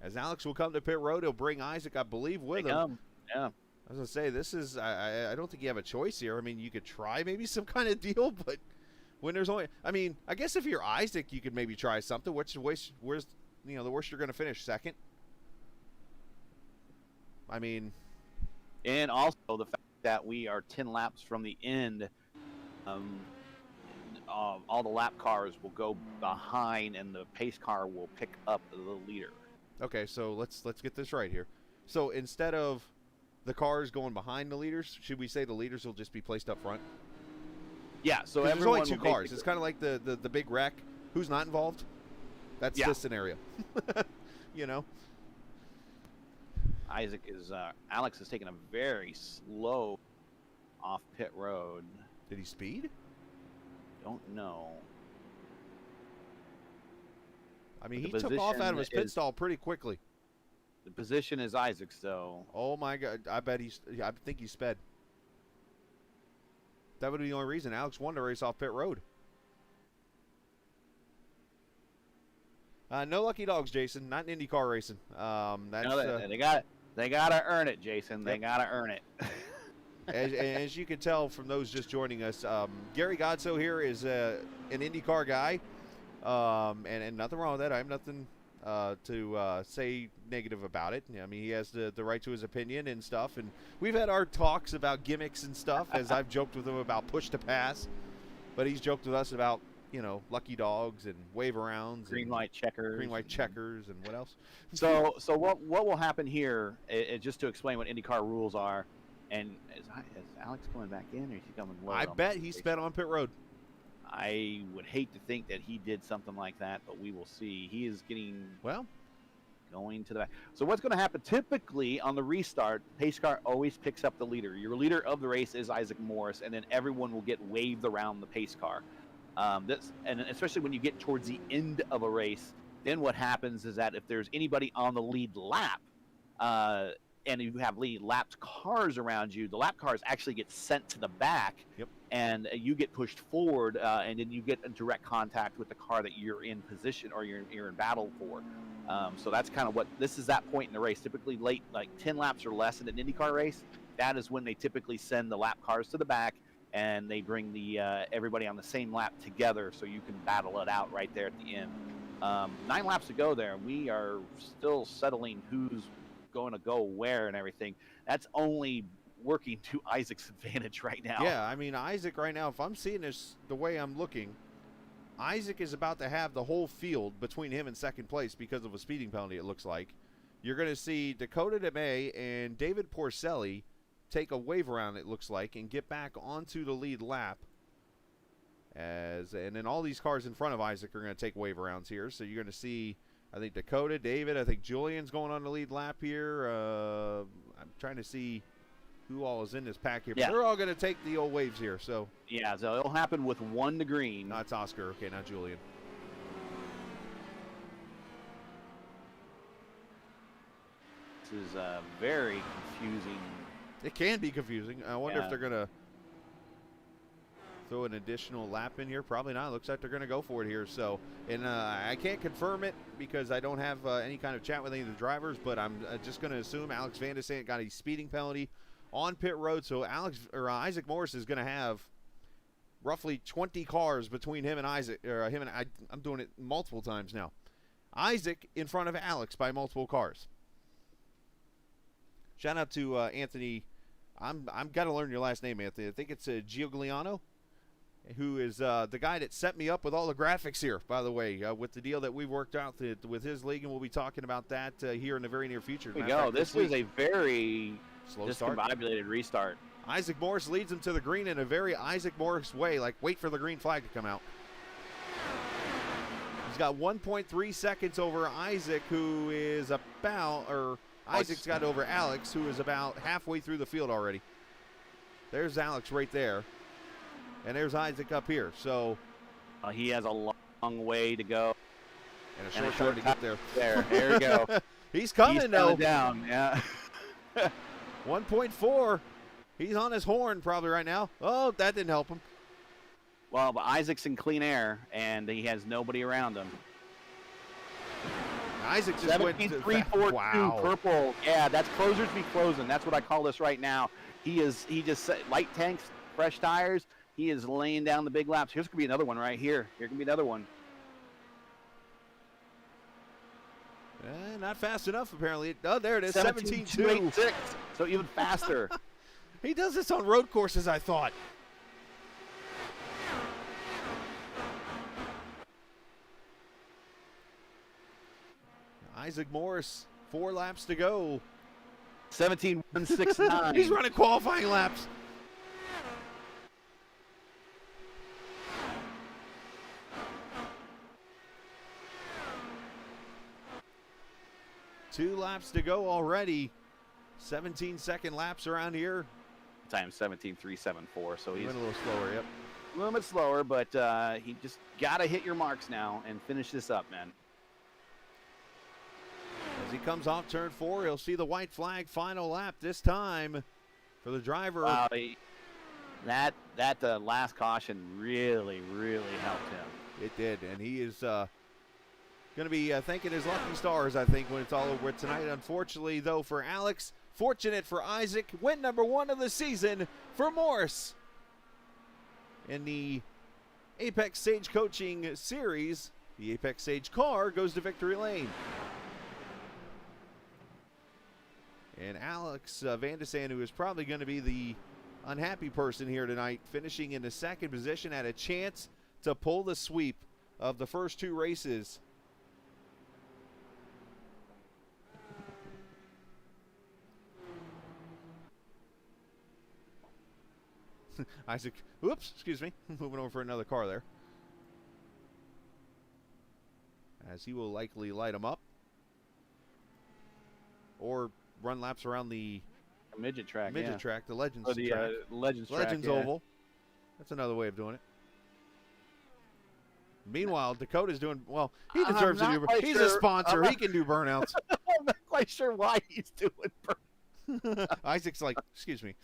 As Alex will come to pit road, he'll bring Isaac, I believe, with him. Yeah. I was going to say, this is, I don't think you have a choice here. I mean, you could try maybe some kind of deal, but when there's only, I mean, I guess if you're Isaac, you could maybe try something. Where's, the worst you're going to finish? 2nd? I mean. And also the fact that we are 10 laps from the end, all the lap cars will go behind and the pace car will pick up the leader. Okay, so let's get this right here. So instead of the cars going behind the leaders, should we say the leaders will just be placed up front? Yeah, so there's only 2 cars. It's kind of like the big wreck. Who's not involved? That's the scenario. Alex is taking a very slow off pit road. Did he speed? Don't know. I mean, he took off out of his pit stall pretty quickly. The position is Isaac's, though. Oh my God! I think he sped. That would be the only reason Alex won the race off pit road. No lucky dogs, Jason. Not in IndyCar racing. They gotta earn it, Jason. They gotta earn it. as you can tell from those just joining us, Gary Godso here is an IndyCar guy. And nothing wrong with that. I have nothing to say negative about it. I mean, he has the right to his opinion and stuff. And we've had our talks about gimmicks and stuff, as I've joked with him about push to pass. But he's joked with us about lucky dogs and wave arounds, green light checkers, and what else? So what will happen here is just to explain what IndyCar rules are. And is Alex coming back in, or is he coming low? I bet he sped on pit road. I would hate to think that he did something like that, but we will see. He is going to the back. So what's going to happen typically on the restart, pace car always picks up the leader. Your leader of the race is Isaac Morris, and then everyone will get waved around the pace car. And especially when you get towards the end of a race, then what happens is that if there's anybody on the lead lap, and you have lead lapped cars around you, the lap cars actually get sent to the back. Yep. And you get pushed forward, and then you get in direct contact with the car that you're in position or you're in battle for. So that's kind of what this is, that point in the race. Typically late, like 10 laps or less in an IndyCar race, that is when they typically send the lap cars to the back, and they bring the everybody on the same lap together so you can battle it out right there at the end. 9 laps to go there. We are still settling who's going to go where and everything. That's only working to Isaac's advantage right now. Yeah, I mean, Isaac right now, if I'm seeing this the way I'm looking, Isaac is about to have the whole field between him and second place because of a speeding penalty, it looks like. You're going to see Dakota DeMay and David Porcelli take a wave around, it looks like, and get back onto the lead lap. And then all these cars in front of Isaac are going to take wave arounds here. So you're going to see, I think, Dakota, David, I think Julian's going on the lead lap here. I'm trying to see who all is in this pack here. But they're all going to take the old waves here. So yeah, so it'll happen with 1 to green. No, it's Oscar. Okay, not Julian. This is very confusing. It can be confusing. I wonder if they're going to throw an additional lap in here. Probably not. Looks like they're going to go for it here. So, and I can't confirm it because I don't have any kind of chat with any of the drivers, but I'm just going to assume Alex Van de Sandt got a speeding penalty on pit road. So Isaac Morris is going to have roughly 20 cars between him and Isaac, or him and I'm doing it multiple times now. Isaac in front of Alex by multiple cars. Shout out to Anthony. I'm got to learn your last name, Anthony. I think it's Giugliano, who is the guy that set me up with all the graphics here, by the way, with the deal that we've worked out with his league, and we'll be talking about that here in the very near future. Here we go. This is a very slow start. Discombobulated restart. Isaac Morris leads him to the green in a very Isaac Morris way, like wait for the green flag to come out. He's got 1.3 seconds over Isaac, who is about, or Isaac's got over Alex, who is about halfway through the field already. There's Alex right there. And there's Isaac up here. So he has a long way to go. And a short time to get there. There we go. He's coming, though. Down, yeah. 1.4. He's on his horn probably right now. Oh, that didn't help him. Well, but Isaac's in clean air, and he has nobody around him. Isaac just went to 3-4-2 wow. purple. Yeah, that's closers be closing. That's what I call this right now. He just light tanks, fresh tires. He is laying down the big laps. Here's going to be another one right here. Here can be another one. Not fast enough, apparently. Oh, there it is, 17.286. So even faster. He does this on road courses, I thought. Isaac Morris, 4 laps to go. 17.169. He's running qualifying laps. Two laps to go already. 17-second laps around here. Time 17.374. So he's a little slower, yep. A little bit slower, but he just got to hit your marks now and finish this up, man. As he comes off turn 4, he'll see the white flag, final lap this time for the driver. Wow, that last caution really, really helped him. It did, and he is going to be thanking his lucky stars, I think, when it's all over tonight. Unfortunately, though, for Alex, fortunate for Isaac, win number 1 of the season for Morse. In the Apex Sage Coaching Series, the Apex Sage car goes to victory lane. And Alex Van de Sandt, who is probably going to be the unhappy person here tonight, finishing in the 2nd position, had a chance to pull the sweep of the first 2 races. Isaac, oops, excuse me, moving over for another car there. As he will likely light him up. Or run laps around the midget track, track, the Legends or the track. Legends track, Legends Oval. That's another way of doing it. Meanwhile, Dakota's doing, well, he deserves to do, he's a sponsor, he can do burnouts. I'm not quite sure why he's doing burnouts. Isaac's like, excuse me.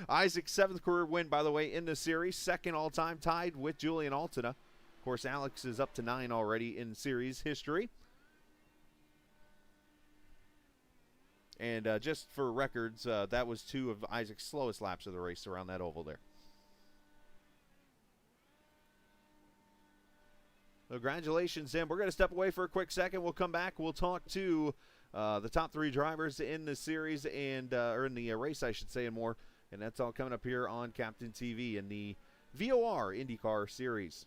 Isaac's 7th career win, by the way, in the series. 2nd all-time, tied with Julian Altina. Of course, Alex is up to 9 already in series history. And just for records, that was 2 of Isaac's slowest laps of the race around that oval there. Congratulations, Tim. We're going to step away for a quick second. We'll come back. We'll talk to the top 3 drivers in the series and or in the race, I should say, and more. And that's all coming up here on Captain TV in the VOR IndyCar series.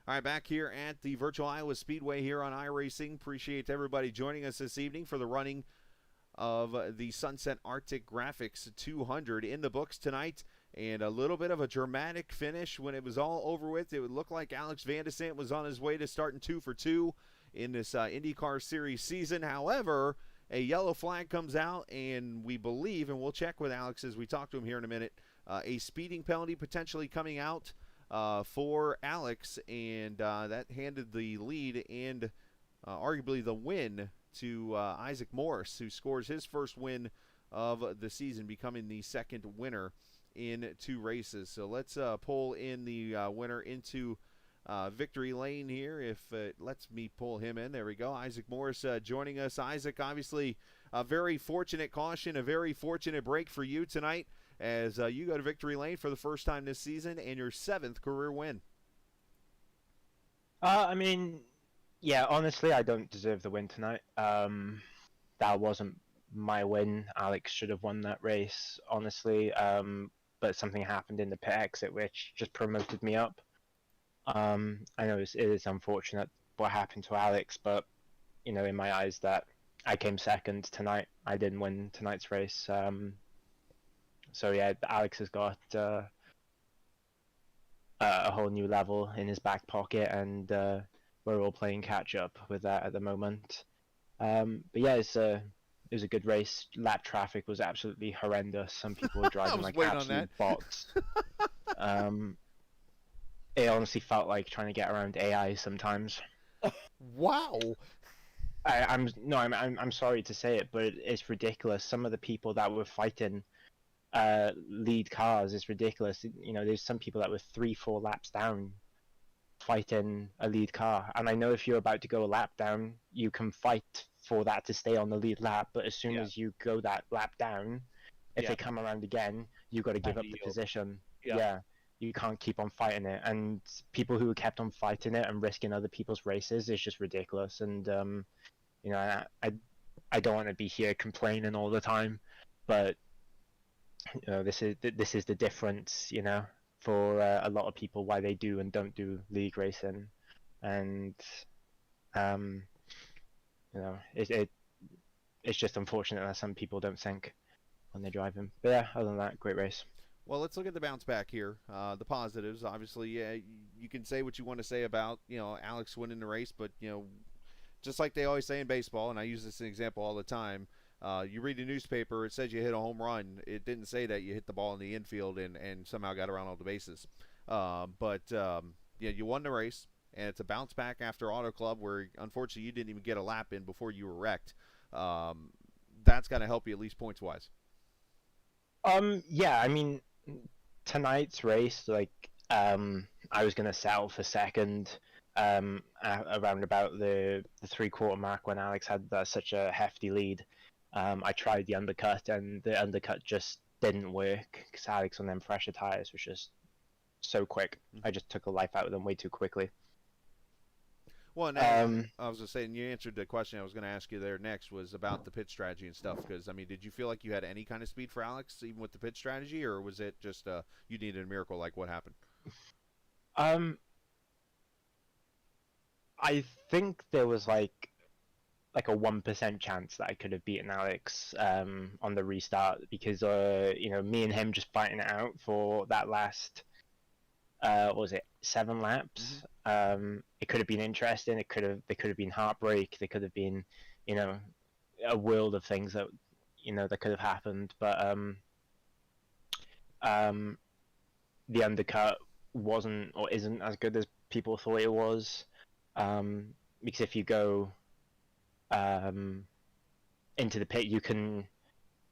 All right, back here at the virtual Iowa Speedway here on iRacing. Appreciate everybody joining us this evening for the running of the Sunset Arctic Graphics 200 in the books tonight. And a little bit of a dramatic finish when it was all over with. It would look like Alex Van de Sant was on his way to starting 2 for 2 in this IndyCar Series season. However, a yellow flag comes out, and we believe, and we'll check with Alex as we talk to him here in a minute, a speeding penalty potentially coming out for Alex, and that handed the lead and arguably the win to Isaac Morris, who scores his first win of the season, becoming the 2nd winner in 2 races. So let's pull in the winner into victory lane here. If it lets me pull him in. There we go. Isaac Morris joining us. Isaac, obviously a very fortunate caution, a very fortunate break for you tonight as you go to victory lane for the first time this season and your 7th career win. I mean, yeah, honestly, I don't deserve the win tonight. That wasn't my win. Alex should have won that race, honestly. But something happened in the pit exit which just promoted me up. I know it is unfortunate what happened to Alex, but, you know, in my eyes, that I came 2nd tonight. I didn't win tonight's race. So yeah, Alex has got a whole new level in his back pocket, and we're all playing catch up with that at the moment. But yeah, it was a good race. Lap traffic was absolutely horrendous. Some people were driving like absolute bots. It honestly felt like trying to get around AI sometimes. Wow. I'm sorry to say it, but it's ridiculous. Some of the people that were fighting lead cars is ridiculous. You know, there's some people that were 3-4 laps down fighting a lead car, and I know if you're about to go a lap down, you can fight for that to stay on the lead lap, but as soon as you go that lap down, if they come around again, you've got to give up the position. yeah, you can't keep on fighting it. And people who kept on fighting it and risking other people's races is just ridiculous. And you know, I don't want to be here complaining all the time, but you know, this is the difference, you know, for a lot of people why they do and don't do league racing, and you know, it's just unfortunate that some people don't think when they're driving. But yeah, other than that, great race. Well, let's look at the bounce back here. The positives, obviously, yeah, you can say what you want to say about Alex winning the race, but just like they always say in baseball, and I use this as an example all the time. You read the newspaper, it says you hit a home run. It didn't say that you hit the ball in the infield and somehow got around all the bases. Yeah, you won the race, and it's a bounce back after Auto Club where, unfortunately, you didn't even get a lap in before you were wrecked. That's got to help you at least points-wise. Yeah, I mean, tonight's race, like, I was gonna settle for second, around about the 3/4 mark when Alex had such a hefty lead. I tried the undercut, and the undercut just didn't work because Alex on them fresher tires was just so quick. I just took a life out of them way too quickly. Well, now, I was just saying, you answered the question I was going to ask you there next was about the pit strategy and stuff. Because, I mean, did you feel like you had any kind of speed for Alex, even with the pit strategy, or was it just you needed a miracle like what happened? I think there was like a 1% chance that I could have beaten Alex on the restart because you know, me and him just fighting it out for that last what was it, 7 laps. It could have been interesting. There could have been heartbreak. There could have been, you know, a world of things that, you know, that could have happened. But the undercut wasn't or isn't as good as people thought it was, because if you go into the pit, you can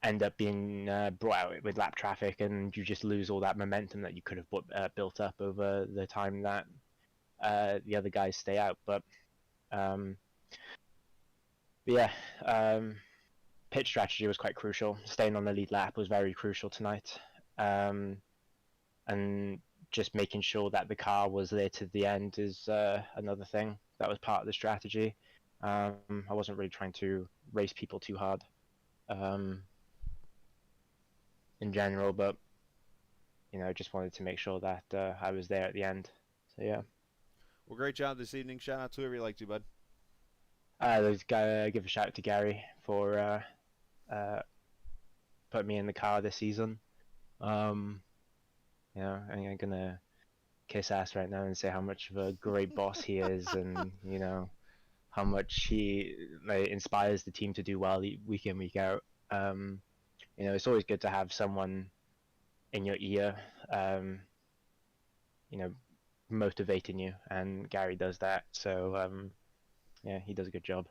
end up being brought out with lap traffic, and you just lose all that momentum that you could have built up over the time that the other guys stay out. But yeah, pit strategy was quite crucial. Staying on the lead lap was very crucial tonight, and just making sure that the car was there to the end is another thing that was part of the strategy. I wasn't really trying to race people too hard in general, but you know, just wanted to make sure that I was there at the end. So yeah. Well, great job this evening. Shout out to whoever you like to, bud. Let's give a shout out to Gary for putting me in the car this season. You know, I'm gonna kiss ass right now and say how much of a great boss he is, and you know, how much he inspires the team to do well week in, week out. You know, it's always good to have someone in your ear, you know, motivating you, and Gary does that. So yeah, he does a good job.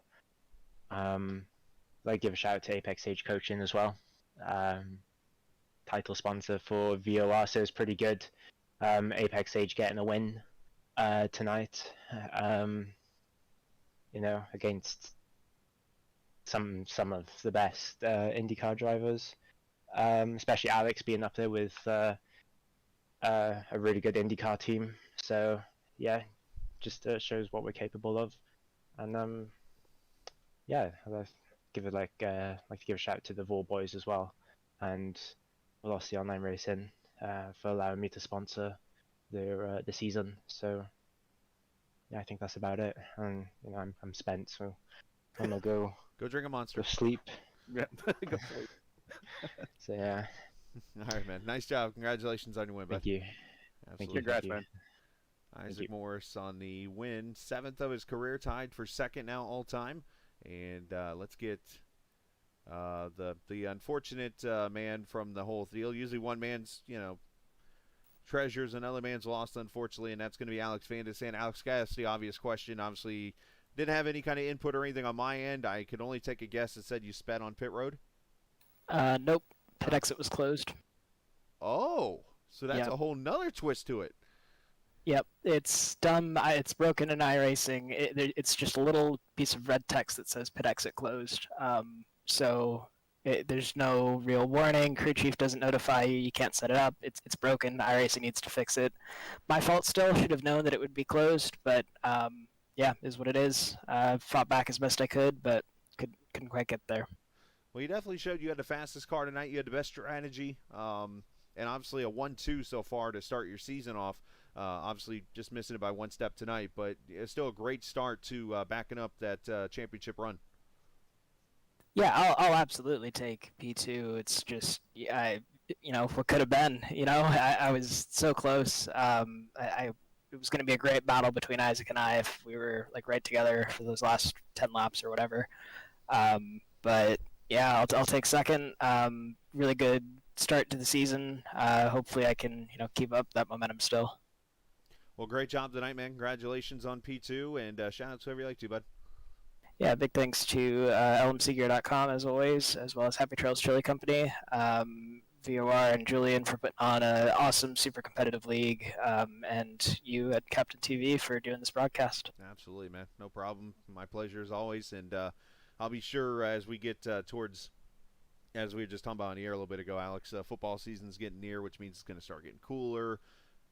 I'd give a shout out to Apex Age Coaching as well. Title sponsor for VOR, so it's pretty good. Apex Age getting a win tonight. You know, against some of the best IndyCar drivers, especially Alex being up there with a really good IndyCar team. So yeah, just shows what we're capable of. And yeah, I'd give it like to give a shout out to the VOR boys as well, and Velocity Online Racing for allowing me to sponsor their the season. So yeah, I think that's about it. And you know, I'm spent, so I'm gonna go drink a Monster. go sleep. Yeah, go sleep. So yeah. All right, man. Nice job. Congratulations on your win, bud. Thank you. Absolutely. Congrats, man. Isaac Morris on the win, 7th of his career, tied for 2nd now all time. And let's get the unfortunate man from the whole deal. Usually one man's, you know, treasures, another man's lost, unfortunately, and that's going to be Alex Van Dissent. Alex, that's the obvious question. Obviously, didn't have any kind of input or anything on my end. I could only take a guess that said you sped on pit road. Nope. Pit exit was closed. Oh, so that's Yep. a whole nother twist to it. Yep, it's dumb. It's broken in iRacing. It's just a little piece of red text that says pit exit closed. So There's no real warning. Crew chief doesn't notify you. You can't set it up. It's broken. iRacing needs to fix it. My fault still. Should have known that it would be closed, but yeah, is what it is. Fought back as best I could, but couldn't quite get there. Well, you definitely showed you had the fastest car tonight. You had the best strategy, and obviously a 1-2 so far to start your season off. Obviously, just missing it by one step tonight, but it's still a great start to backing up that championship run. Yeah, I'll absolutely take P2. It's just, what could have been. I was so close. It was going to be a great battle between Isaac and I if we were like right together for those last 10 laps or whatever. But yeah, I'll take second. Really good start to the season. Hopefully I can keep up that momentum still. Well, great job tonight, man. Congratulations on P2, and shout out to whoever you like to, bud. Yeah, big thanks to lmcgear.com as always, as well as Happy Trails Chili Company, VOR and Julian for putting on an awesome, super competitive league, and you at Captain TV for doing this broadcast. Absolutely, man. No problem. My pleasure as always, and I'll be sure as we get towards, as we were just talking about on the air a little bit ago, Alex, football season's getting near, which means it's going to start getting cooler,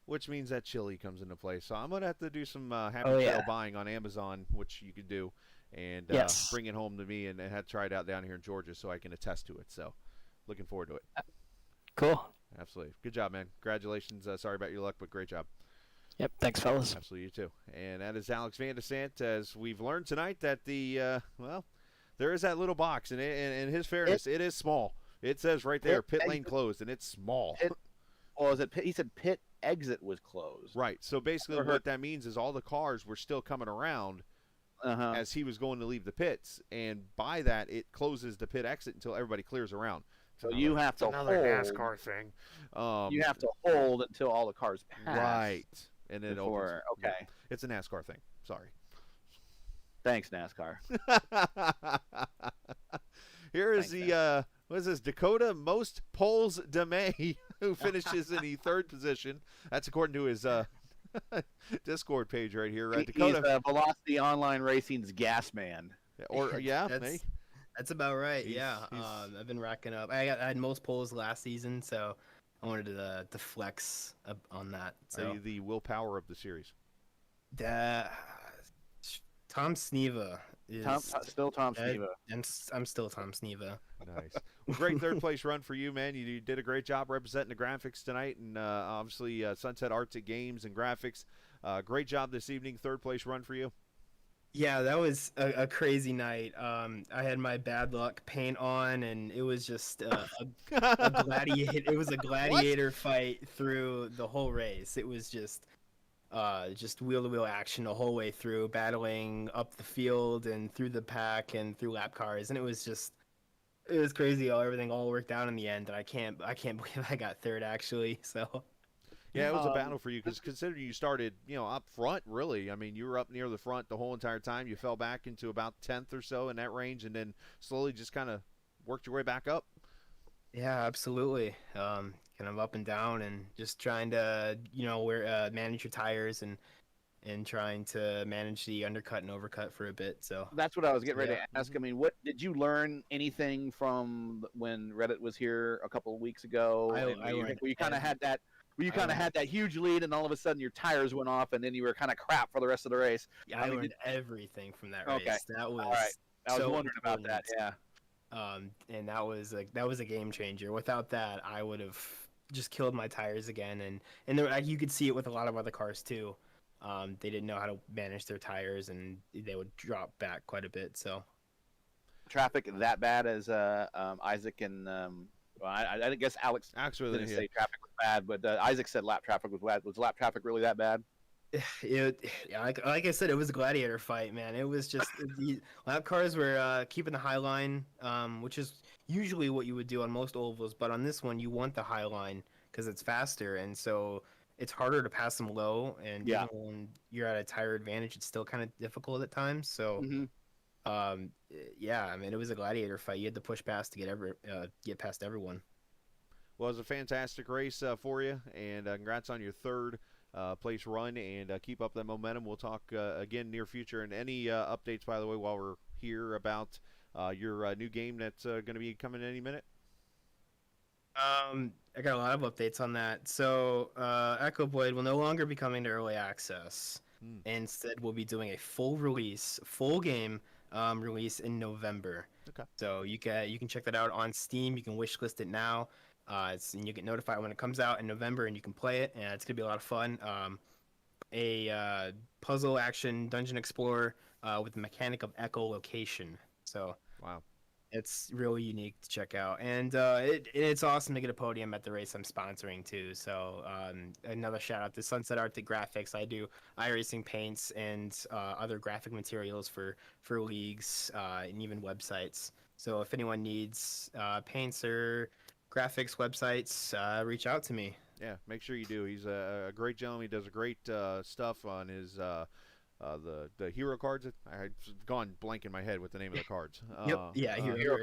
which means that chili comes into play. So I'm going to have to do some Happy Trail buying on Amazon, which you could do, and bring it home to me, and have to try it out down here in Georgia so I can attest to it. So looking forward to it. Cool. Absolutely. Good job, man. Congratulations. Sorry about your luck, but great job. Yep. Thanks, fellas. Absolutely, you too. And that is Alex Van de Sandt, as we've learned tonight that the, there is that little box, and in his fairness, it is small. It says right there, pit lane closed, and it's small. He said pit exit was closed. Right. So basically what that means is all the cars were still coming around as he was going to leave the pits, and by that, it closes the pit exit until everybody clears around. So you have to hold. NASCAR thing. You have to hold until all the cars pass. Right. And then before, okay. Yeah. It's a NASCAR thing. Sorry. Thanks, NASCAR. Here is what is this? Dakota Most Poles DeMay, who finishes in the third position. That's according to his Discord page right here, right? Dakota. He's Velocity Online Racing's gas man. Or That's about right. I've been racking up. I had most poles last season, so I wanted to flex on that. So are you the willpower of the series? Tom Sneva is still Tom Sneva. I'm still Tom Sneva. Nice. Well, great third place run for you, man. You did a great job representing the graphics tonight, and obviously Sunset Arts at Games and Graphics. Great job this evening. Third place run for you. Yeah, that was a crazy night. I had my bad luck paint on, and it was just a gladiator. It was a gladiator fight through the whole race. It was just wheel-to-wheel action the whole way through, battling up the field and through the pack and through lap cars, and it was crazy how everything all worked out in the end. And I can't believe I got third actually. So. Yeah, it was a battle for you because considering you started, up front, really. I mean, you were up near the front the whole entire time. You fell back into about 10th or so in that range, and then slowly just kind of worked your way back up. Yeah, absolutely. Kind of up and down, and just trying to, manage your tires and trying to manage the undercut and overcut for a bit. So that's what I was getting ready to ask. I mean, what did you learn anything from when Reddit was here a couple of weeks ago? Where you kind of had that. You kind of had that huge lead, and all of a sudden your tires went off, and then you were kind of crap for the rest of the race. Yeah, I learned everything from that race. Okay. That was all right. I was wondering about important. that. Yeah. And that was a game changer. Without that, I would have just killed my tires again. And there, you could see it with a lot of other cars too. They didn't know how to manage their tires, and they would drop back quite a bit. So. Traffic that bad as Isaac and. Well, I guess Alex really didn't say traffic was bad, but Isaac said lap traffic was bad. Was lap traffic really that bad? Like I said, it was a gladiator fight, man. It was just the lap cars were keeping the high line, which is usually what you would do on most ovals, but on this one you want the high line because it's faster, and so it's harder to pass them low. And even when you're at a tire advantage, it's still kind of difficult at times. So. Mm-hmm. I mean, it was a gladiator fight. You had to push past to get past everyone. Well, it was a fantastic race for you, and congrats on your third place run, and keep up that momentum. We'll talk again near future, and any updates, by the way, while we're here about your new game that's going to be coming any minute? I got a lot of updates on that. So, Echo Blade will no longer be coming to early access. Instead, we'll be doing a full release, full game release in November. Okay. So you can check that out on Steam. You can wishlist it now. And you get notified when it comes out in November, and you can play it. And it's gonna be a lot of fun. A puzzle action dungeon explorer with the mechanic of echolocation. So wow. It's really unique to check out, and it's awesome to get a podium at the race I'm sponsoring too. So another shout out to Sunset Arctic Graphics. I do iRacing paints and other graphic materials for leagues and even websites. So if anyone needs paints or graphics websites, reach out to me. Yeah, make sure you do. He's a great gentleman. He does great stuff on his the hero cards. I've gone blank in my head with the name of the cards. Hero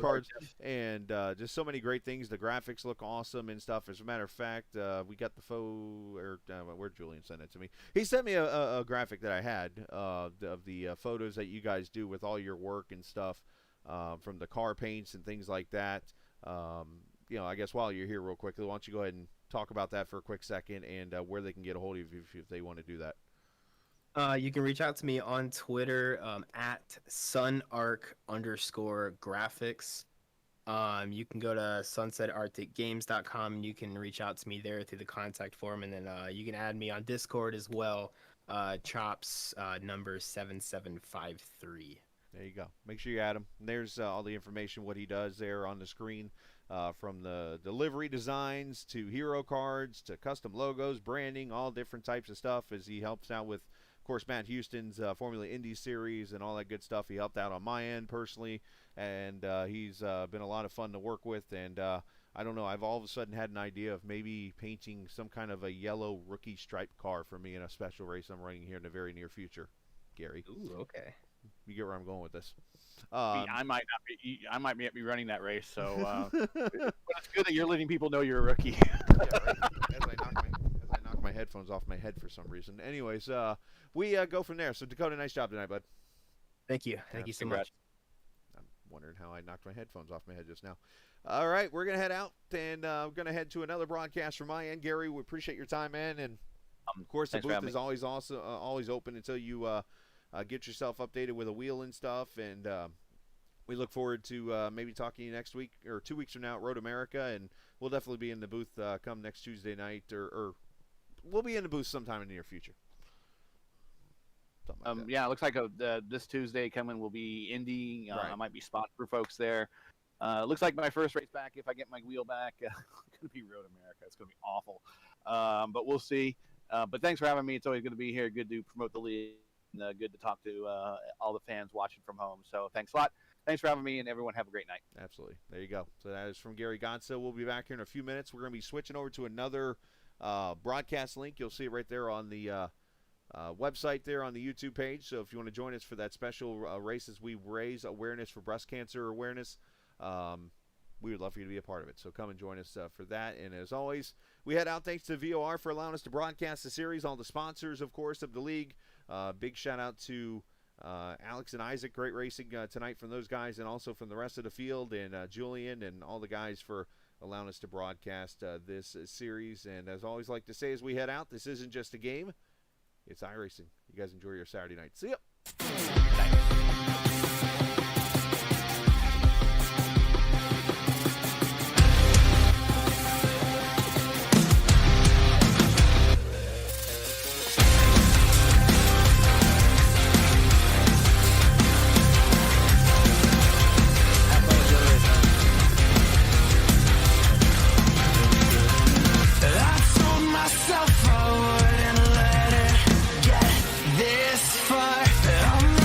cards, and just so many great things. The graphics look awesome and stuff. As a matter of fact, we got the where Julian sent it to me. He sent me a graphic that I had of the photos that you guys do with all your work and stuff, from the car paints and things like that. I guess while you're here real quickly, why don't you go ahead and talk about that for a quick second, and where they can get a hold of you if they want to do that. You can reach out to me on Twitter at sunarc_graphics. You can go to sunsetarcticgames.com and you can reach out to me there through the contact form, and then you can add me on Discord as well. Chops number 7753. There you go. Make sure you add him. There's all the information, what he does there on the screen, from the delivery designs to hero cards to custom logos, branding, all different types of stuff, as he helps out with, of course, Matt Houston's Formula Indy series and all that good stuff. He helped out on my end personally, and he's been a lot of fun to work with. And I don't know, I've all of a sudden had an idea of maybe painting some kind of a yellow rookie striped car for me in a special race I'm running here in the very near future, Gary. Ooh, okay. You get where I'm going with this. I might be running that race, so but it's good that you're letting people know you're a rookie. Yeah, right. As I knock my headphones off my head for some reason. Anyways, we go from there. So Dakota, nice job tonight, bud. Thank you. Thank you so much. I'm wondering how I knocked my headphones off my head just now. All right, we're gonna head out, and I'm gonna head to another broadcast from my end. Gary, we appreciate your time, man, and of course the booth is always awesome, always open until you get yourself updated with a wheel and stuff, and we look forward to maybe talking to you next week or 2 weeks from now at Road America, and we'll definitely be in the booth come next Tuesday night, or we'll be in the booth sometime in the near future. Like yeah, it looks like this Tuesday coming will be Indy. Right. I might be spot for folks there. Looks like my first race back, if I get my wheel back, it's going to be Road America. It's going to be awful, but we'll see. But thanks for having me. It's always good to be here. Good to promote the league. Good to talk to all the fans watching from home. So thanks a lot. Thanks for having me, and everyone have a great night. Absolutely. There you go. So that is from Gary Gonzo. We'll be back here in a few minutes. We're going to be switching over to another broadcast link. You'll see it right there on the website there on the YouTube page. So if you want to join us for that special race as we raise awareness for breast cancer awareness, we would love for you to be a part of it. So come and join us for that. And as always, we head out thanks to VOR for allowing us to broadcast the series, all the sponsors, of course, of the league. Big shout out to Alex and Isaac, great racing tonight from those guys, and also from the rest of the field, and Julian and all the guys for allowing us to broadcast this series. And as I always like to say as we head out, this isn't just a game, it's iRacing. You guys enjoy your Saturday night. See ya. Myself, I wouldn't let it get this far. I'm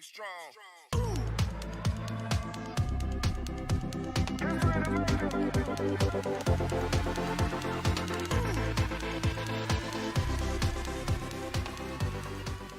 Be strong.